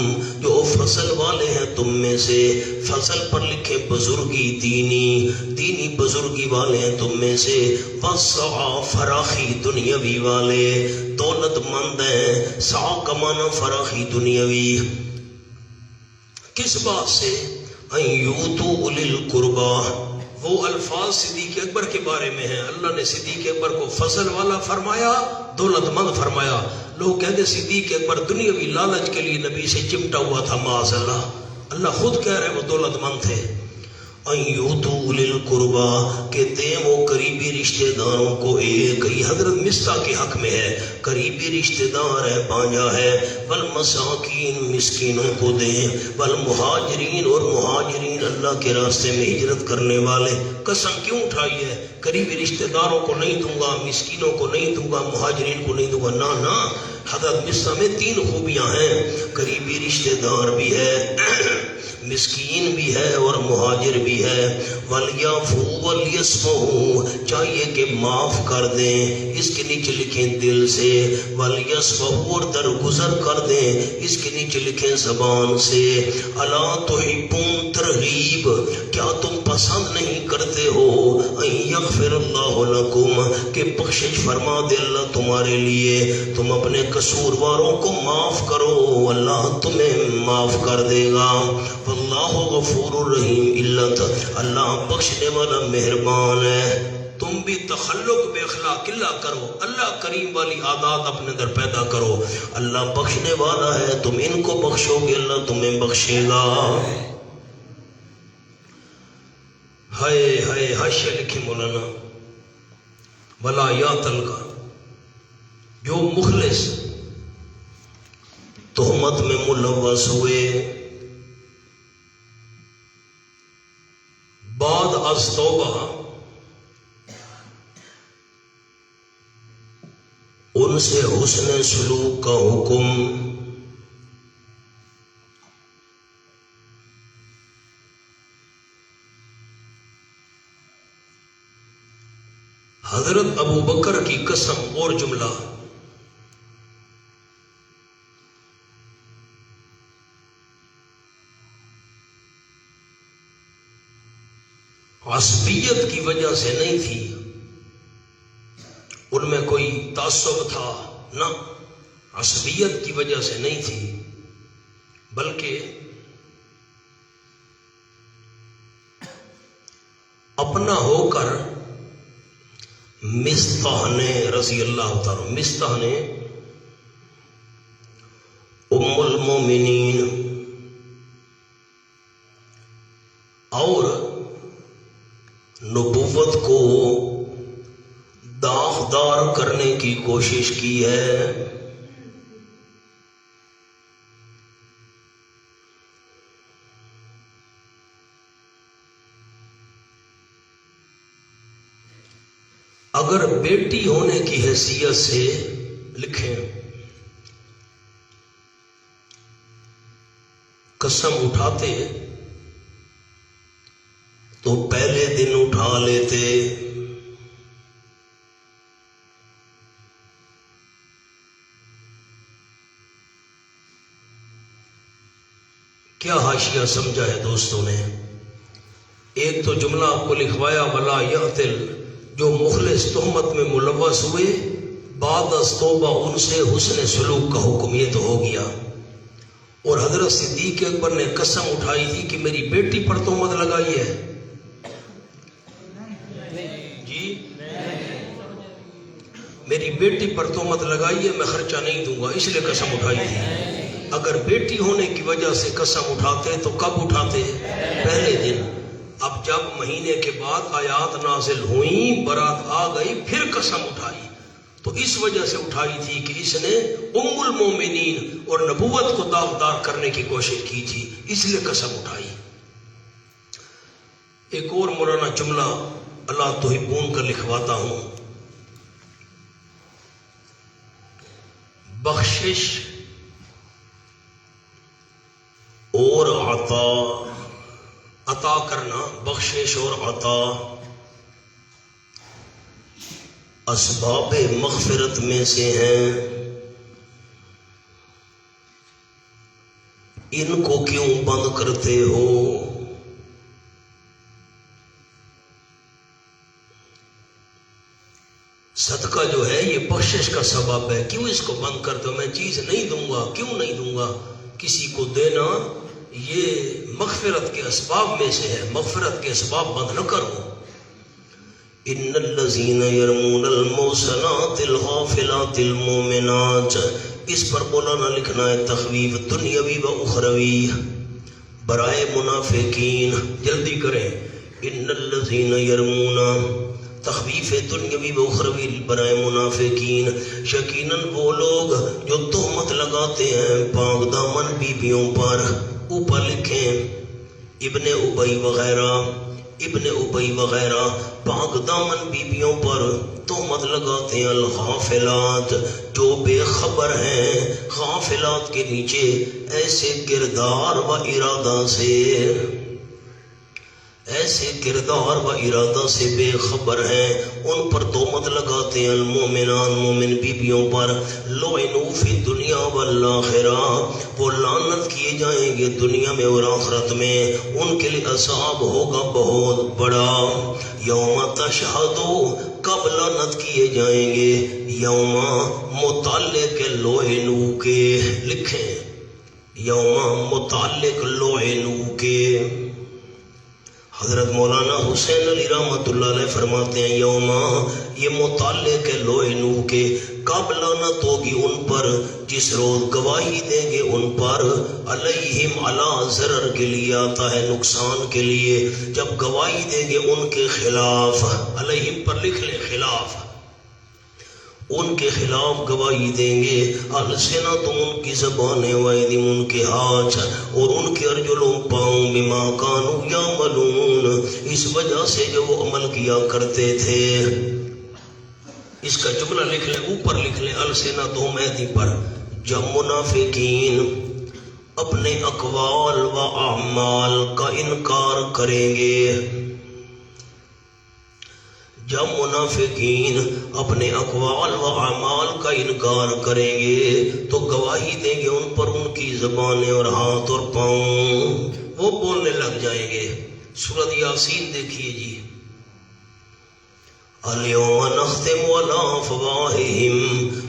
جو فضل والے ہیں تم میں سے، فضل پر لکھے بزرگی، دینی بزرگی والے ہیں تم میں سے، وسع، فراخی دنیاوی والے، دولت مند ہیں. سع کمانا فراخی دنیاوی، کس بات سے؟ ایوتو اولی القربا، وہ الفاظ صدیق اکبر کے بارے میں ہیں. اللہ نے صدیق اکبر کو فضل والا فرمایا، دولت مند فرمایا. لوگ کہتے صدیق اکبر دنیاوی لالچ کے لیے نبی سے چمٹا ہوا تھا، معاذ اللہ. اللہ خود کہہ رہے وہ دولت مند تھے. ایوتو اولی القربا، کہ دیں وہ قریبی رشتہ داروں کو. ایک ہی حضرت مصطفیٰ کے حق میں ہے، قریبی رشتہ دار ہے، بانجا ہے. والمساکین، مسکینوں کو دیں. والمہاجرین، اور مہاجرین اللہ کے راستے میں ہجرت کرنے والے. قسم کیوں اٹھائی ہے؟ قریبی رشتہ داروں کو نہیں دوں گا، مسکینوں کو نہیں دوں گا، مہاجرین کو نہیں دوں گا. نہ، حضرت مصطفیٰ میں 3 خوبیاں ہیں، قریبی رشتہ دار بھی ہے، مسکین بھی ہے، اور مہاجر بھی ہے. وَلْيَعْفُوا وَلْيَصْفَحُوا، چاہیے کہ معاف کر دیں. اس کے نیچے لکھیں دل سے. وَلْيَصْفَحُوا، اور درگزر کر دیں. اس کے نیچے لکھیں زبان سے. أَلَا تُحِبُّونَ، ترغیب، کیا تم پسند نہیں کرتے ہو أَن يَغْفِرَ اللَّهُ لَكُمْ، کہ بخشش فرما دے اللہ تمہارے لیے. تم اپنے قصورواروں کو معاف کرو، اللہ تمہیں معاف کر دے گا. اللہ غفور الرحیم، اللہ بخشنے والا مہربان ہے. تم بھی تخلق بے اخلاق اللہ کرو، اللہ کریم والی عادات اپنے اندر پیدا کرو. اللہ بخشنے والا ہے، تم ان کو بخشو گے اللہ تمہیں بخشے گا. ہائے حاشیہ لکھے مولانا، ولا یا تلقا، جو مخلص تہمت میں ملوث ہوئے بعد از توبہ، ان سے حسن سلوک کا حکم. حضرت ابو بکر کی قسم اور جملہ، عصبیت کی وجہ سے نہیں تھی، ان میں کوئی تعصب تھا نہ، عصبیت کی وجہ سے نہیں تھی، بلکہ اپنا ہو کر مصطح نے رضی اللہ تعالی، مصطح نے ام المومنین اور نبوت کو داغدار کرنے کی کوشش کی ہے. اگر بیٹی ہونے کی حیثیت سے لکھیں قسم اٹھاتے تو پہلے دن اٹھا لیتے، کیا حاشیہ سمجھا ہے دوستوں نے؟ ایک تو جملہ آپ کو لکھوایا ولا یعتل، جو مخلص تہمت میں ملوث ہوئے بعد از توبہ ان سے حسن سلوک کا حکم، یہ تو ہو گیا۔ اور حضرت صدیق اکبر نے قسم اٹھائی تھی کہ میری بیٹی پر تہمت لگائی ہے، جی میری بیٹی پر تہمت لگائی ہے، میں خرچہ نہیں دوں گا، اس لیے قسم اٹھائی تھی۔ اگر بیٹی ہونے کی وجہ سے قسم اٹھاتے تو کب اٹھاتے؟ پہلے دن۔ اب جب مہینے کے بعد آیات نازل ہوئیں، برات آ گئی، پھر قسم اٹھائی، تو اس وجہ سے اٹھائی تھی کہ اس نے ام المومنین اور نبوت کو داغدار کرنے کی کوشش کی تھی، اس لیے قسم اٹھائی۔ ایک اور مولانا جملہ اللہ تحبون کا لکھواتا ہوں، بخشش اور عطا کرنا، بخشش اور عطا اسباب مغفرت میں سے ہیں، ان کو کیوں بند کرتے ہو؟ صدقہ جو ہے یہ بخشش کا سبب ہے، کیوں اس کو بند کرتے ہو؟ میں چیز نہیں دوں گا، کیوں نہیں دوں گا؟ کسی کو دینا یہ مغفرت کے اسباب میں سے ہے، مغفرت کے اسباب بند نہ کرو۔ ان الذین یرمون المحصنات الغافلات المؤمنات، اس پر مولانا لکھنا ہے تخویف دنیاوی و اخروی برائے منافقین، جلدی کریں۔ ان الذین یرمون، تخویف دنیاوی و اخروی برائے منافقین، یقیناً وہ لوگ جو تہمت لگاتے ہیں پاک دامن بیویوں پر، اوپر لکھیں ابن ابی وغیرہ پاک دامن بیویوں پر تہمت لگاتے ہیں، الغافلات جو بے خبر ہیں، غافلات کے نیچے ایسے کردار و ارادہ سے بے خبر ہیں، ان پر تہمت لگاتے ہیں، المومنان مومن بیبیوں پر، لعنوا فی الدنیا والآخرہ، وہ لعنت کیے جائیں گے دنیا میں اور آخرت میں، ان کے لیے عذاب ہوگا بہت بڑا۔ یوم تشہد، کب لعنت کیے جائیں گے؟ یوم متعلق لعنوا کے، لکھیں یوم متعلق لعنوا کے۔ حضرت مولانا حسین علی رحمۃ اللہ علیہ فرماتے ہیں یوما، یہ متعلق ہے لعنوا کے، کب لعنت ہوگی ان پر؟ جس روز گواہی دیں گے ان پر، علیہم علی ضرر کے لیے آتا ہے، نقصان کے لیے، جب گواہی دیں گے ان کے خلاف، علیہم پر لکھ لیں خلاف، ان کے خلاف گواہی دیں گے، السنتہم ان کی زبانیں، وایدہم ان کے ہاتھ، اور ان کے ارجلوں پاؤں، بما کانوا یعملون، اس وجہ سے جو وہ عمل کیا کرتے تھے۔ اس کا جملہ لکھ لیں، اوپر لکھ لیں السنتہم ایدی پر، جب منافقین اپنے اقوال و اعمال کا انکار کریں گے، جب منافقین اپنے اقوال و اعمال کا انکار کریں گے تو گواہی دیں گے ان پر ان کی زبانیں اور ہاتھ اور پاؤں، وہ بولنے لگ جائیں گے۔ سورۃ یاسین دیکھیے جی، الیوم نختم علی افواہہم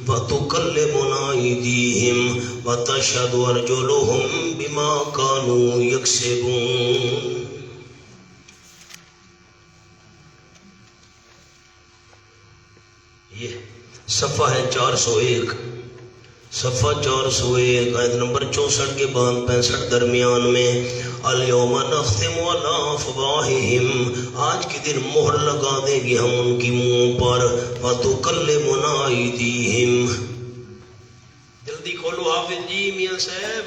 وتکلمنا ایدیہم وتشہد ارجلہم بما کانوا یکسبون۔ یہ صفحہ ہے 401، صفحہ 401 آیت نمبر 64 کے بعد 65 درمیان میں، الیوم نختم علی افواہہم، آج کے دن مہر لگا دیں گے ہم ان کی منہوں پر، وتکلمنا ایدیہم، جلدی کھولو حافظ جی، میاں صاحب،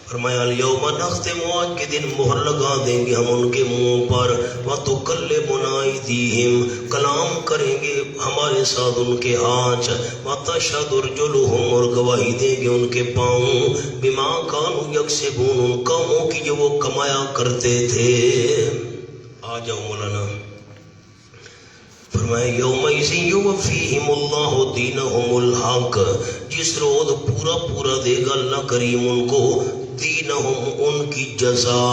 فرمایا الیوم نختم، آج کے دن مہر لگا دیں گے ہم ان کے منہوں پر، وتکلمنا ایدیہم، کلام کریں گے ہمارے ساتھ ان کے ہاتھ، وتشہد ارجلہم، اور گواہی دیں گے ان کے پاؤں، بما کانوا یکسبون، ان کاموں کی جو وہ کمایا کرتے تھے۔ آ جاؤ مولانا۔ فرمایا یومئذ یوفیہم اللہ دینہم الحق، جس روز پورا دے گا اللہ کریم ان کو دینہم، ان کی جزا،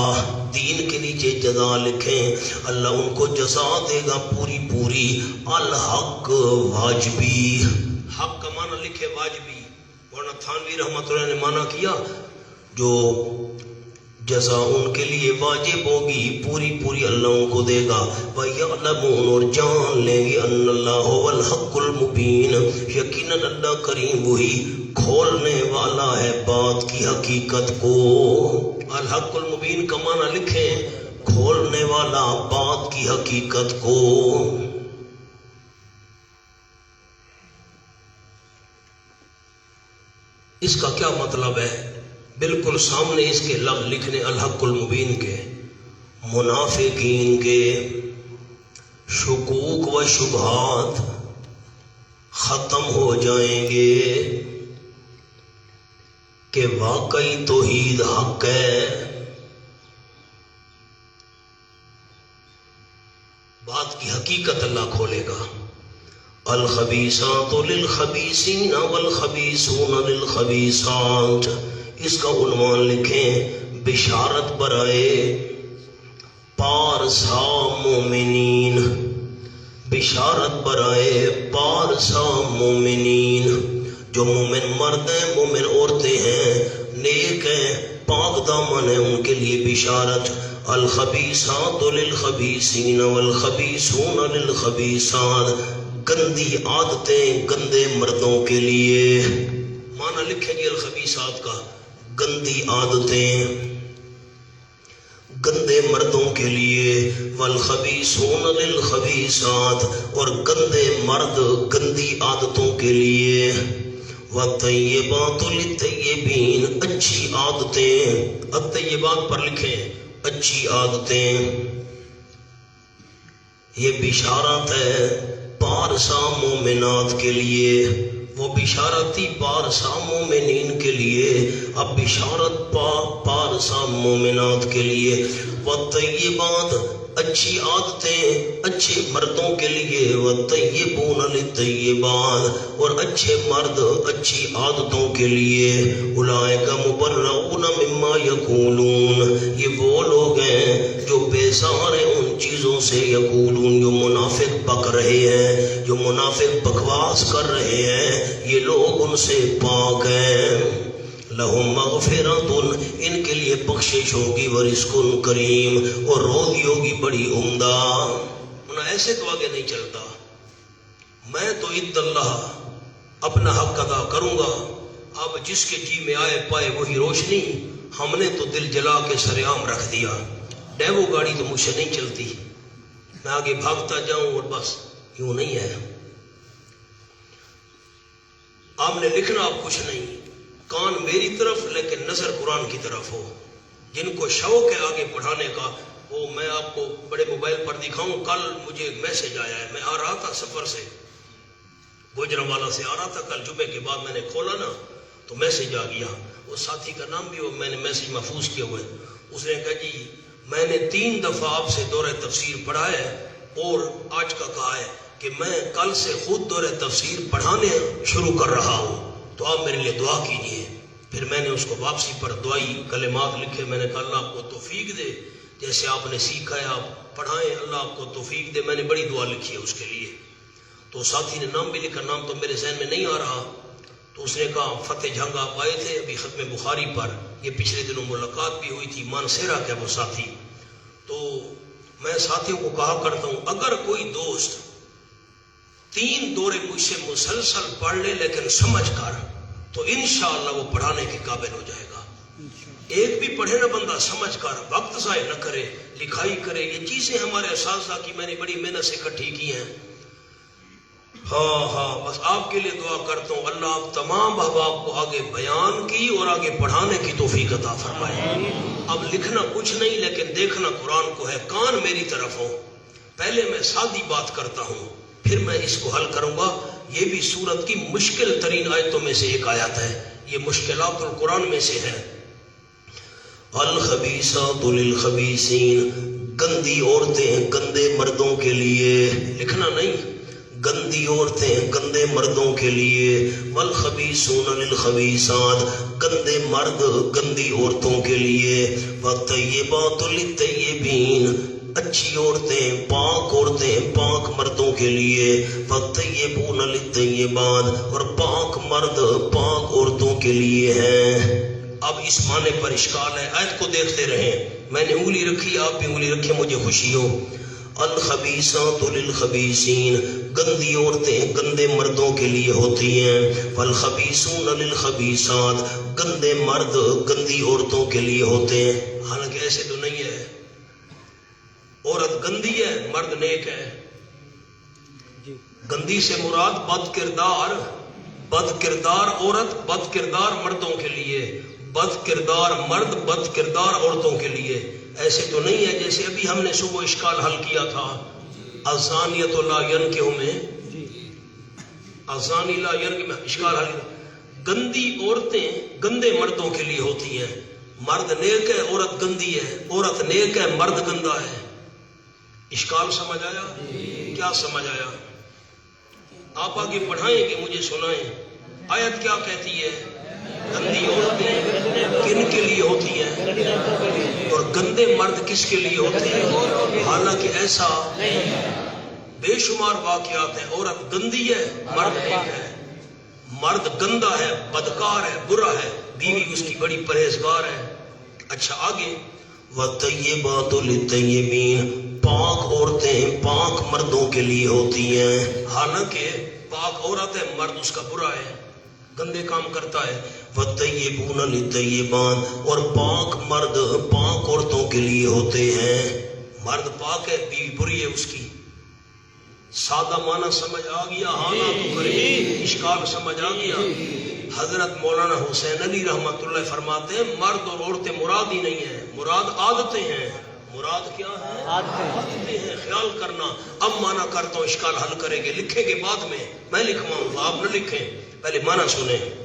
دین کے نیچے جزا لکھیں، اللہ ان کو جزا دے گا پوری، الحق، واجبی، حق کا معنی لکھے واجبی، ورنہ تھانوی رحمۃ اللہ نے معنی کیا جو جزا ان کے لیے واجب ہوگی پوری اللہ ان کو دے گا۔ وَيَعْلَمُونَ، اور جان لیں گے، ان اللہ هو الحق المبین، یقیناً اللہ کریم وہی کھولنے والا ہے بات کی حقیقت کو۔ الحق المبین کا معنی لکھیں، کھولنے والا بات کی حقیقت کو۔ اس کا کیا مطلب ہے؟ بالکل سامنے اس کے لفظ لکھنے الحق المبین کے، منافقین کے شکوک و شبہات ختم ہو جائیں گے کہ واقعی توحید حق ہے۔ بات کی حقیقت اللہ کھولے گا۔ الخبیثات للخبیثین والخبیثون للخبیثات، اس کا عنوان لکھیں، بشارت برائے پارسا مومنین، بشارت برائے پارسا مومنین، جو مومن مرد ہیں، مومن عورتیں ہیں، نیک ہیں، پاک دامن ہیں، ان کے لیے بشارت۔ الخبیثات للخبیثین والخبیثون للخبیثات، گندی عادتیں گندے مردوں کے لیے، معنی لکھیں گے الخبیثات کا، گندی عادتیں گندے مردوں کے لیے، والخبیثون للخبیثات، اور گندے مرد گندی عادتوں کے لیے، والطیبات للطیبین، اچھی عادتیں، الطیبات پر لکھیں اچھی عادتیں۔ یہ بشارت ہے پارسا مومنات کے لیے، وہ بشارت تھی پارسا مومنین کے لیے، اب بشارت پارسا مومنات کے لیے۔ والطیبات، اچھی عادتیں اچھے مردوں کے لیے، والطیبون للطیبات، اور اچھے مرد اچھی عادتوں کے لیے۔ اولئک مبرؤون مما یقولون، یہ وہ لوگ ہیں جو بیزار ہیں ان چیزوں سے، یقولون، جو منافق بک رہے ہیں، جو منافق بکواس کر رہے ہیں، یہ لوگ ان سے پاک ہیں۔ لہم مغفرۃ، ان کے لیے بخشش ہوگی، ورزق کریم، اور روزی ہوگی بڑی عمدہ۔ انہیں ایسے تو آگے نہیں چلتا، میں تو عند اللہ اپنا حق ادا کروں گا، اب جس کے جی میں آئے پائے وہی روشنی، ہم نے تو دل جلا کے سرعام رکھ دیا، ڈیوو گاڑی تو مجھ سے نہیں چلتی، میں آگے بھاگتا جاؤں اور بس، یوں نہیں ہے۔ آپ نے لکھنا اب کچھ نہیں، کان میری طرف لیکن نظر قرآن کی طرف ہو۔ جن کو شوق ہے آگے پڑھانے کا، وہ میں آپ کو بڑے موبائل پر دکھاؤں۔ کل مجھے میسج آیا ہے، میں آ رہا تھا سفر سے، گوجرانوالہ سے آ رہا تھا، کل جمعے کے بعد میں نے کھولا نا تو میسج آ گیا، وہ ساتھی کا نام بھی وہ میں نے میسج محفوظ کیا ہوا ہے۔ اس نے کہا جی میں نے 3 دفعہ آپ سے دورہ تفسیر پڑھا ہے، اور آج کا کہا ہے کہ میں کل سے خود دورہ تفسیر پڑھانے شروع کر رہا ہوں، تو آپ میرے لیے دعا کیجیے۔ پھر میں نے اس کو واپسی پر دعائی کلمات لکھے، میں نے کہا اللہ آپ کو توفیق دے، جیسے آپ نے سیکھا ہے آپ پڑھائیں، اللہ آپ کو توفیق دے، میں نے بڑی دعا لکھی ہے اس کے لیے۔ تو ساتھی نے نام بھی لکھا، نام تو میرے ذہن میں نہیں آ رہا، تو اس نے کہا فتح جھنگ آپ آئے تھے ابھی ختم بخاری پر، یہ پچھلے دنوں ملاقات بھی ہوئی تھی، مانسیرا کا وہ ساتھی۔ تو میں ساتھیوں کو کہا کرتا ہوں اگر کوئی دوست 3 دورے مجھ سے مسلسل پڑھ لے لیکن سمجھ کر، تو انشاءاللہ وہ پڑھانے کے قابل ہو جائے گا۔ ایک بھی پڑھے نہ بندہ سمجھ کر، وقت ضائع نہ کرے، لکھائی کرے، یہ چیزیں ہمارے اساتذہ کی میں نے بڑی محنت سے اکٹھی کی ہیں۔ ہاں بس آپ کے لیے دعا کرتا ہوں اللہ آپ تمام احباب کو آگے بیان کی اور آگے پڑھانے کی توفیق عطا فرمائے۔ اب لکھنا کچھ نہیں لیکن دیکھنا قرآن کو ہے، کان میری طرف ہو۔ پہلے میں سادی بات کرتا ہوں پھر میں اس کو حل کروں گا۔ یہ بھی سورت کی مشکل ترین آیتوں میں سے ایک آیت ہے، یہ مشکلات القرآن میں سے ہے۔ الخبیثات للخبیثین، گندی عورتیں گندے مردوں کے لیے، لکھنا نہیں، گندی عورتیں گندے مردوں کے لیے، والخبیثون للخبیثات، گندے مرد گندی عورتوں کے لیے، والطیبات للطیبین، اچھی عورتیں پاک مردوں کے لیے، والطیبون للطیبات، اور پاک مرد پاک عورتوں کے لیے ہیں۔ اب اس معنی پر اشکال ہے، آیت کو دیکھتے رہیں، میں نے انگلی رکھی آپ بھی انگلی رکھیں، مجھے خوشی ہو۔ الخبیثات للخبیثین، گندی عورتیں گندے مردوں کے لیے ہوتی ہیں، والخبیثون للخبیثات، گندے مرد گندی عورتوں کے لیے ہوتے ہیں۔ حالانکہ ایسے تو نہیں ہے، عورت گندی ہے مرد نیک ہے۔ گندی سے مراد بد کردار عورت بد کردار مردوں کے لیے، بد کردار مرد بد کردار عورتوں کے لیے۔ ایسے تو نہیں ہے جیسے ابھی ہم نے صبح اشکال حل کیا تھا الزانیۃ لا ینکحu میں، الزانی لا ینکحu میں اشکال حل کیا۔ گندی عورتیں گندے مردوں کے لیے ہوتی ہیں، مرد نیک ہے عورت گندی ہے، عورت نیک ہے مرد گندا ہے۔ اشکال سمجھ آیا؟ کیا سمجھ آیا؟ آپ آگے پڑھائیں کہ مجھے سنائیں، آیت کیا کہتی ہے؟ گندی عورتیں کن کے لیے ہوتی ہیں اور گندے مرد کس کے لیے ہوتے ہیں؟ حالانکہ ایسا بے شمار واقعات ہیں، عورت گندی ہے مرد نیک ہے، مرد گندا ہے بدکار ہے برا ہے، بیوی اس کی بڑی پرہیزگار ہے۔ اچھا آگے، وَالطَّيِّبَاتُ لِلطَّيِّبِينَ، پاک عورتیں پاک مردوں کے لیے ہوتی ہیں، حالانکہ پاک عورت ہے مرد اس کا برا ہے گندے کام کرتا ہے۔ وَالطَّيِّبُونَ لِلطَّيِّبَاتِ، اور پاک مرد پاک عورتوں کے لیے ہوتے ہیں، مرد پاک ہے بیوی بری ہے اس کی۔ سادہ معنی سمجھ آ گیا؟ ہاں نہ تو کرے، اشکال سمجھ آ گیا؟ حضرت مولانا حسین علی رحمۃ اللہ فرماتے ہیں مرد اور عورتیں مراد ہی نہیں ہیں، مراد عادتیں ہیں۔ مراد کیا ہے؟ عادتیں ہیں، خیال کرنا۔ اب معنی کرتا ہوں، اشکال حل کریں گے، لکھیں گے بعد میں لکھواؤں گا، آپ نہ لکھیں، پہلے معنی سنیں۔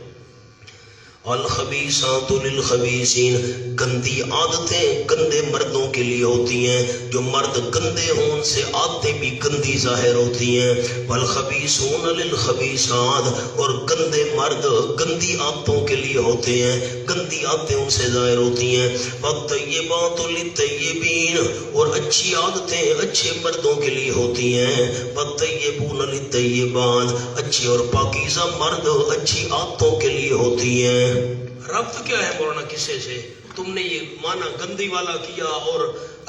الخبیثات للخبیثین، گندی عادتیں گندے مردوں کے لیے ہوتی ہیں، جو مرد گندے ہوں ان سے عادتیں بھی گندی ظاہر ہوتی ہیں۔ والخبیثون للخبیثات، اور گندے مرد گندی عادتوں کے لیے ہوتے ہیں، گندی عادتیں ان سے ظاہر ہوتی ہیں۔ والطیبات للطیبین، اور اچھی عادتیں اچھے مردوں کے لیے ہوتی ہیں۔ والطیبون للطیبات، اچھی اور پاکیزہ مرد اچھی عادتوں کے لیے ہوتی ہیں۔ ربط کیا ہے مولانا قصے سے؟ تم نے یہ معنی گندی والا کیا اور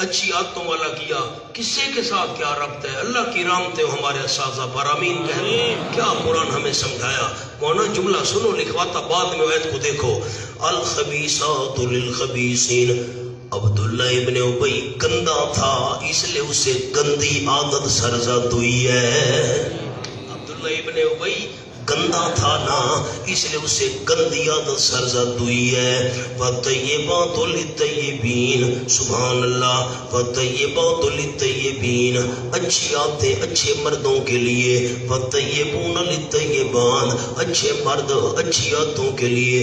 اچھی عادتوں والا کیا، قصے کے ساتھ کیا ربط ہے؟ اللہ کی رحمتیں ہمارے اساتذہ برامین کہنے کیا قرآن ہمیں سمجھایا۔ مولانا جملہ سنو، لکھواتا بعد میں آیت کو دیکھو۔ الخبیثات للخبیثین، عبداللہ ابن ابی گندا تھا اس لیے اسے گندی عادت سرزد ہوئی ہے۔ عبداللہ ابن ابی گندا تھا نا اس لیے اسے گندی عادت سرزد ہوئی ہے۔ وَالطَّيِّبَاتُ لِلطَّيِّبِينَ، سبحان اللہ، وَالطَّيِّبَاتُ لِلطَّيِّبِينَ، اچھی عادتیں اچھے مردوں کے لیے۔ وَالطَّيِّبُونَ لِلطَّيِّبَاتِ، اچھے مرد اچھی عادتوں کے لیے۔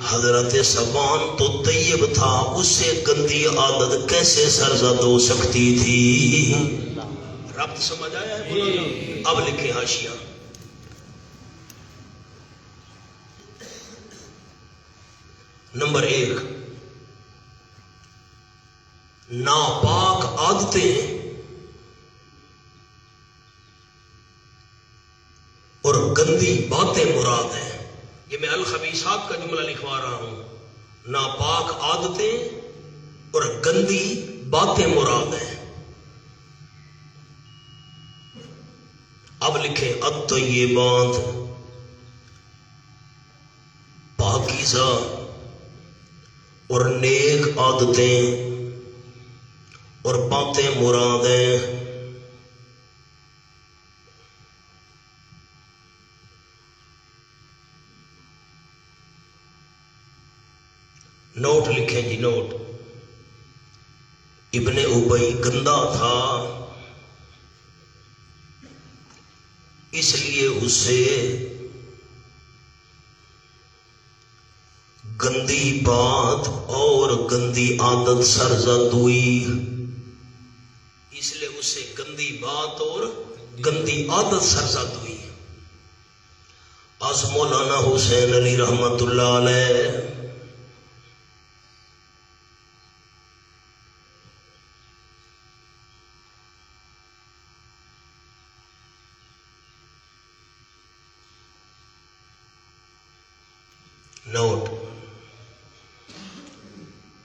حضرت سبان تو طیب تھا، اس سے گندی عادت کیسے سرزد ہو سکتی تھی؟ ربط سمجھ آیا ہے؟ اب لکھیں حاشیہ۔ نمبر 1، ناپاک عادتیں اور گندی باتیں مراد ہیں۔ یہ میں الخبیثات کا جملہ لکھوا رہا ہوں، ناپاک عادتیں اور گندی باتیں مراد ہیں۔ اب لکھیں الطیبات، پاکیزہ اور نیک عادتیں اور باتیں مراد ہیں۔ نوٹ لکھیں جی، نوٹ. ابن ابی گندا تھا، اس لیے اسے گندی بات اور گندی عادت سرزد ہوئی. اس لیے اسے گندی بات اور گندی عادت سرزد ہوئی. از مولانا حسین علی رحمت اللہ علیہ نوٹ.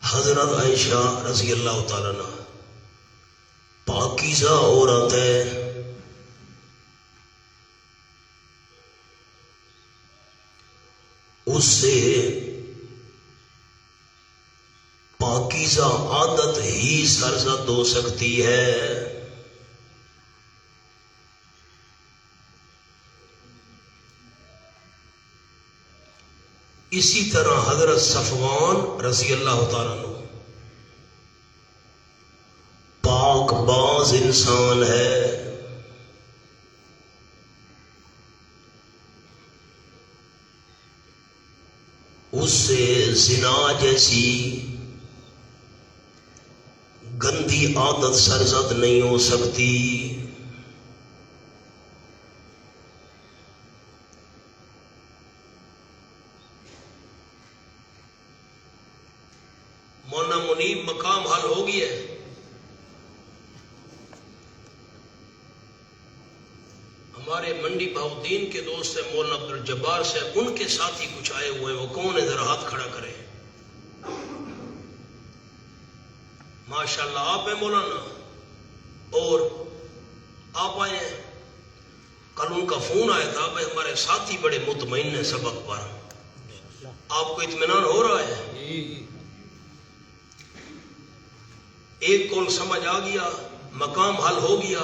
حضرت عائشہ رضی اللہ تعالیٰ عنہ پاکیزہ عورت ہے، اس سے پاکیزہ عادت ہی سرزد ہو سکتی ہے. اسی طرح حضرت صفوان رضی اللہ تعالیٰ عنہ پاک باز انسان ہے، اس سے زنا جیسی گندی عادت سرزد نہیں ہو سکتی. مولانا منیب مقام حل ہو گیا ہے. ہمارے منڈی بہاؤدین کے دوست ہیں مولانا عبد الجبار سے، ان کے ساتھی کچھ آئے ہوئے ہیں، وہ کون ہے ذرا ہاتھ کھڑا کرے. ماشاءاللہ آپ ہیں مولانا، اور آپ آئے ہیں. کل ان کا فون آیا تھا، بھائی ہمارے ساتھی بڑے مطمئن ہیں سبق پر، آپ کو اطمینان ہو رہا ہے؟ ایک کون سمجھ آ گیا، مقام حل ہو گیا.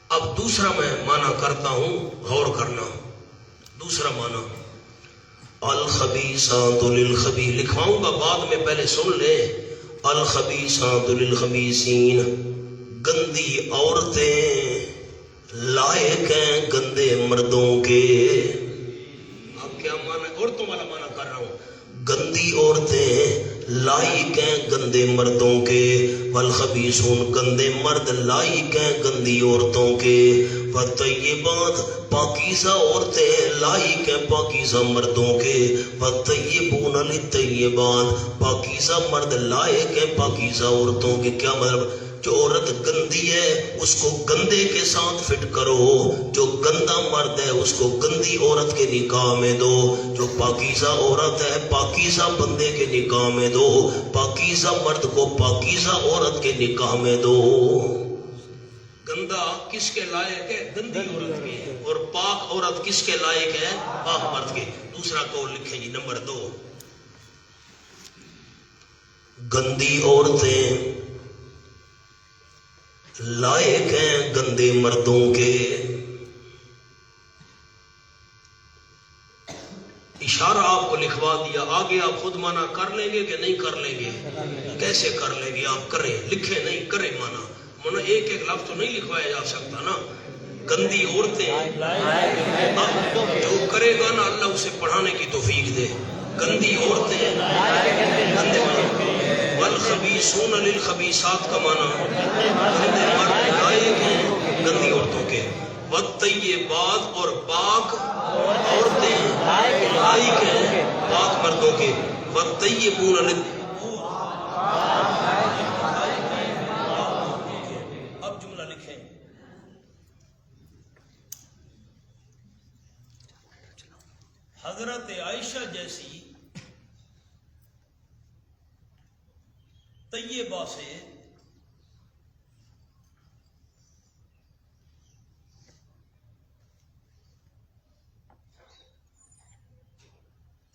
اب دوسرا میں معنی کرتا ہوں، غور کرنا. دوسرا معنی الخبیثات للخبیث، لکھواؤں گا بعد میں، پہلے سن لے. الخبیثات للخبیثین، گندی عورتیں لائق ہیں گندے مردوں کے. اب کیا معنی، عورتوں والا معنی کر رہا ہوں. گندی عورتیں لائق ہیں گندے مردوں کے، والخبیثون، گندے مرد لائق ہیں گندی عورتوں کے. والطیبات، پاکیزہ عورتیں لائق ہیں پاکیزہ مردوں کے. والطیبون للطیبات، پاکیزہ مرد لائق ہیں پاکیزہ عورتوں کے. کیا مطلب؟ جو عورت گندی ہے اس کو گندے کے ساتھ فٹ کرو، جو گندا مرد ہے اس کو گندی عورت کے نکاح میں دو، جو پاکیزہ عورت ہے پاکیزہ بندے کے نکاح میں دو، پاکیزہ مرد کو پاکیزہ عورت کے نکاح میں دو. گندا کس کے لائق ہے؟ گندی عورت کے. اور پاک عورت کس کے لائق ہے؟ پاک مرد کے. دوسرا قول لکھیں جی، نمبر 2. گندی عورتیں لائق ہیں گندے مردوں کے. اشارہ آپ کو لکھوا دیا، آگے آپ خود مانا کر لیں گے کہ نہیں کر لیں گے؟ کیسے کر لیں گے؟ آپ کریں، لکھیں نہیں، کریں مانا. مانا ایک ایک لفظ تو نہیں لکھوایا جا سکتا نا. گندی عورتیں، اب جو کرے گا نا اللہ اسے پڑھانے کی توفیق دے. گندی عورتیں گندے مرد. والخبیثون للخبیثات کا معنی گندے مرد لائق ہیں گندی عورتوں کے. والطیبات، اور پاک عورتیں لائق ہیں پاک مردوں کے. والطیبون اب جملہ لکھیں. حضرت عائشہ جیسی طیبہ سے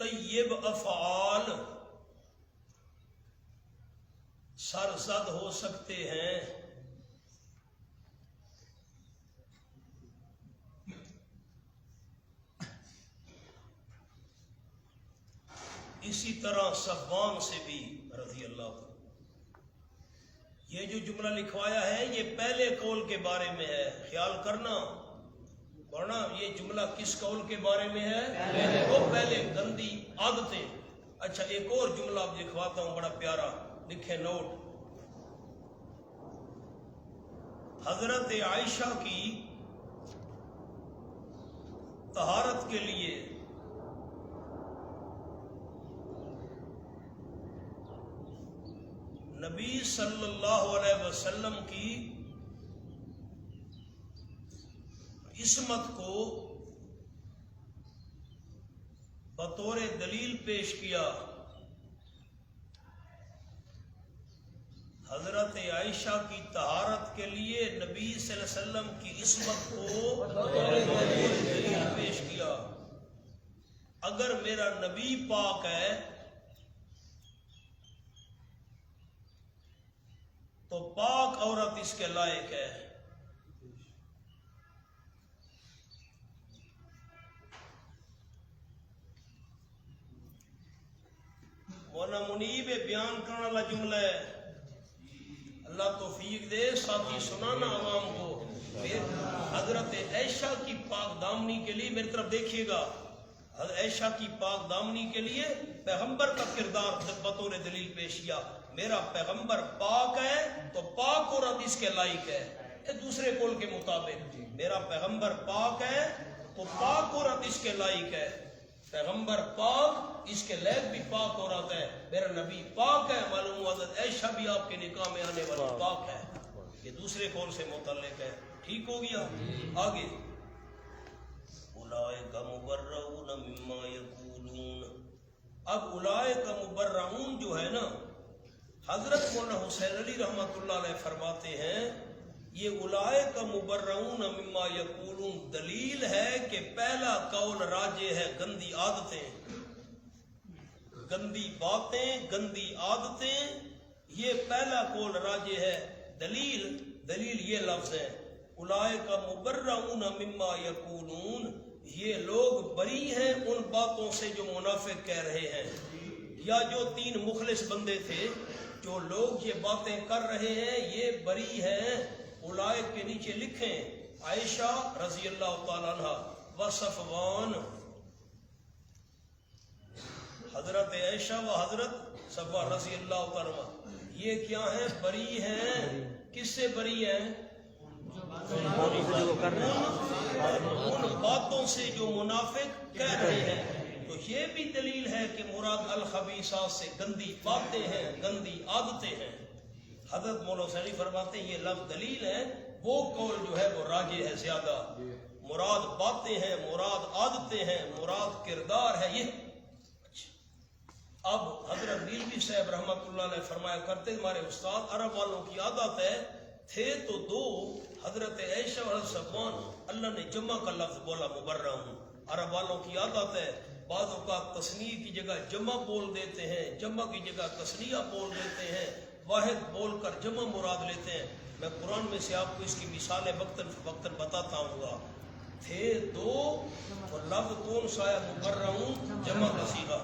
طیب افعال سرزد ہو سکتے ہیں. اسی طرح صفوان سے بھی رضی اللہ عنہ. یہ جو جملہ لکھوایا ہے یہ پہلے قول کے بارے میں ہے، خیال کرنا، ورنہ یہ جملہ کس قول کے بارے میں ہے؟ وہ پہلے گندی عادتیں. اچھا ایک اور جملہ آپ لکھواتا ہوں بڑا پیارا، لکھیں نوٹ. حضرت عائشہ کی طہارت کے لیے نبی صلی اللہ علیہ وسلم کی عصمت کو بطور دلیل پیش کیا. حضرت عائشہ کی طہارت کے لیے نبی صلی اللہ علیہ وسلم کی عصمت کو بطور دلیل پیش کیا. اگر میرا نبی پاک ہے تو پاک عورت اس کے لائق ہے. مولانا منیب بیان کرنے والا جملہ ہے، اللہ توفیق دے ساتھی سنانا عوام کو. پھر حضرت عائشہ کی پاک دامنی کے لیے میری طرف دیکھیے گا، حضرت عائشہ کی پاک دامنی کے لیے پیغمبر کا کردار بطور دلیل پیش کیا. میرا پیغمبر پاک ہے تو پاک عورت اس کے لائق ہے. یہ دوسرے قول کے مطابق میرا پیغمبر پاک ہے تو پاک عورت اس کے لائق ہے. پیغمبر پاک، اس کے لائق بھی پاک عورت ہے. میرا نبی پاک ہے، معلوم ہوا حضرت عائشہ بھی آپ کے نکاح میں آنے والی پاک ہے. یہ دوسرے قول سے متعلق ہے. ٹھیک ہو گیا؟ آگے اولئک مبرؤون مما یقولون. اب اولئک مبرؤون جو ہے نا، حضرت مولانا حسین علی رحمۃ اللہ علیہ فرماتے ہیں یہ اولئک مبرؤون مما یقولون دلیل ہے کہ پہلا قول راجح ہے گندی عادتیں، گندی باتیں، گندی عادتیں، یہ پہلا قول راجح ہے. دلیل یہ لفظ ہے اولئک مبرؤون مما یقولون، یہ لوگ بری ہیں ان باتوں سے جو منافق کہہ رہے ہیں. یا جو 3 مخلص بندے تھے، جو لوگ یہ باتیں کر رہے ہیں یہ بری ہیں. اولئک کے نیچے لکھیں عائشہ رضی اللہ تعالیٰ عنہ و صفوان. حضرت عائشہ و حضرت صفوان رضی اللہ تعالیٰ عنہ یہ کیا ہیں؟ بری ہیں. کس سے بری ہیں؟ ان باتوں سے جو منافق کہہ رہے ہیں. تو یہ بھی دلیل ہے کہ مراد الخبیثات سے گندی باتیں ہیں، گندی عادتیں ہیں. حضرت مولانا حسینی فرماتے ہیں یہ لفظ دلیل ہے، وہ قول جو ہے وہ راجح ہے زیادہ. مراد باتیں ہیں، مراد عادتیں ہیں، مراد کردار ہے. یہ اب حضرت نیلوی صاحب رحمۃ اللہ علیہ فرمایا کرتے ہمارے استاد عرب والوں کی عادت ہے تھے تو 2 حضرت عائشہ اور صفوان، اللہ نے جمع کا لفظ بولا مبرؤون. عرب والوں کی عادت ہے بعض اوقات تثنیہ کی جگہ جمع بول دیتے ہیں، جمع کی جگہ تثنیہ بول دیتے ہیں، واحد بول کر جمع مراد لیتے ہیں. میں قرآن میں سے آپ کو اس کی مثالیں وقتاً فوقتاً بتاتا ہوں گا. تھے 2 اور لفظ کون سا ہے؟ مبرؤون، جمع کا صیغہ.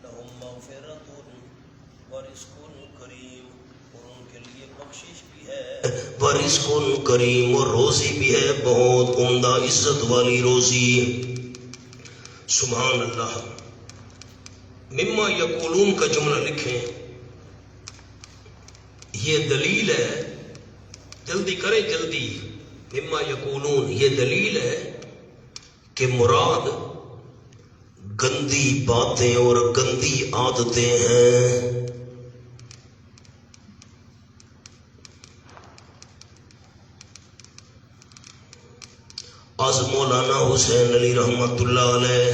لہم مغفرۃ ورزق کریم، اور ان کے لیے بخشش بھی ہے، ورزق کریم، اور روزی بھی ہے بہت عمدہ عزت والی روزی. سبحان اللہ. مما یقولون کا جملہ لکھیں، یہ دلیل ہے، جلدی کریں جلدی. مما یقولون یہ دلیل ہے کہ مراد گندی باتیں اور گندی عادتیں ہیں. از مولانا حسین علی رحمت اللہ علیہ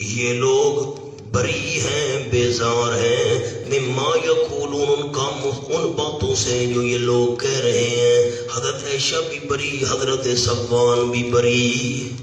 یہ لوگ بری ہیں، بیزار ہیں، مما یقولون ان باتوں سے جو یہ لوگ کہہ رہے ہیں. حضرت عائشہ بھی بری، حضرت صفوان بھی بری.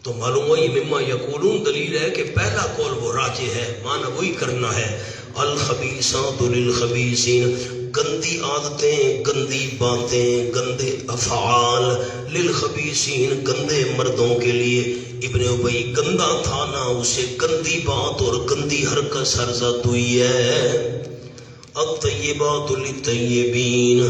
تو معلوم ہوا یہ مما یقولون دلیل ہے کہ پہلا قول وہ راجح ہے، معنی وہی کرنا ہے. الخبیثات للخبیثین، گندی عادتیں، گندی باتیں، گندے افعال، للخبیثین، گندے مردوں کے لیے. ابن جو بھئی گندا تھا نا اسے گندی بات اور گندی حرکت سرزد ہوئی ہے. الطیبات للطیبین،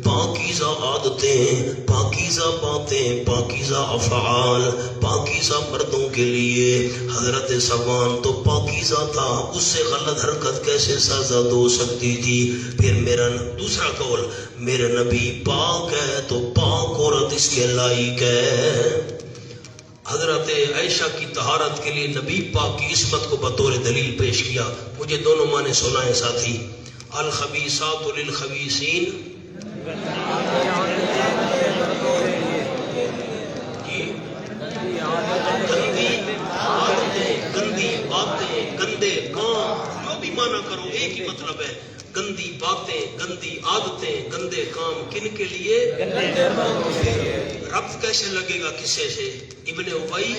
پاکیزہ عادتیں، پاکیزہ باتیں، پاکیزہ افعال پاکیزہ مردوں کے لیے. حضرت سبان تو پاکیزہ تھا، اس سے غلط حرکت کیسے سرزد ہو سکتی تھی؟ پھر میرا دوسرا قول، میرے نبی پاک ہے تو پاک عورت اس کے لائق ہے. حضرت عائشہ کی طہارت کے لیے نبی پاک کی عصمت کو بطور دلیل پیش کیا. مجھے دونوں معنی سنائے ساتھی. الخبیثات للخبیثین، گندی عادتیں، گندی باتیں، گندے کام، جو بھی معنی کرو ایک ہی مطلب ہے. گندی باتیں، گندی عادتیں، گندے کام کن کے لیے؟ ربط کیسے لگے گا کسے سے؟ ابن ابی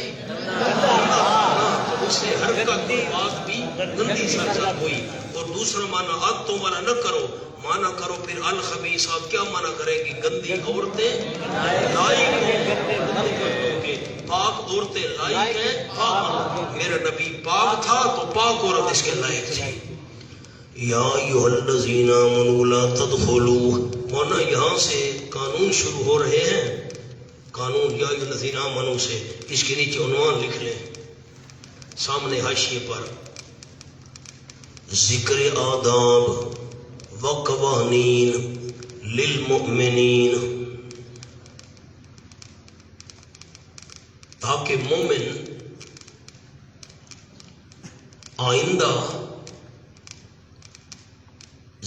اس سے حرکت کی بات بھی گندی سرزد ہوئی. اور دوسرا معنی عادتوں والا نہ کرو، معنی کرو پھر الخبیثات. کیا معنی کرے گی؟ گندی عورتیں لائق ہیں، پاک عورتیں لائق ہیں پاک. میرا نبی پاک تھا تو پاک عورت اس کے لائق تھی. یا ایھا الذین آمنوا لا تدخلوا، مانا یہاں سے قانون شروع ہو رہے ہیں. قانون یا ایھا الذین آمنوا سے اس کے نیچے عنوان لکھ لیں سامنے حاشیے پر، ذکر آداب و قوانین للمؤمنین، تاکہ مومن آئندہ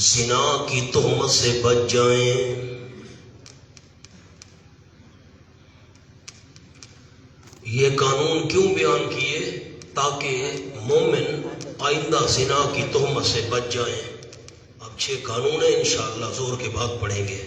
زنا کی تہمت سے بچ جائیں. یہ قانون کیوں بیان کیے؟ تاکہ مومن آئندہ زنا کی تہمت سے بچ جائیں. اب 6 قانون ہیں، انشاءاللہ زور کے بعد پڑھیں گے.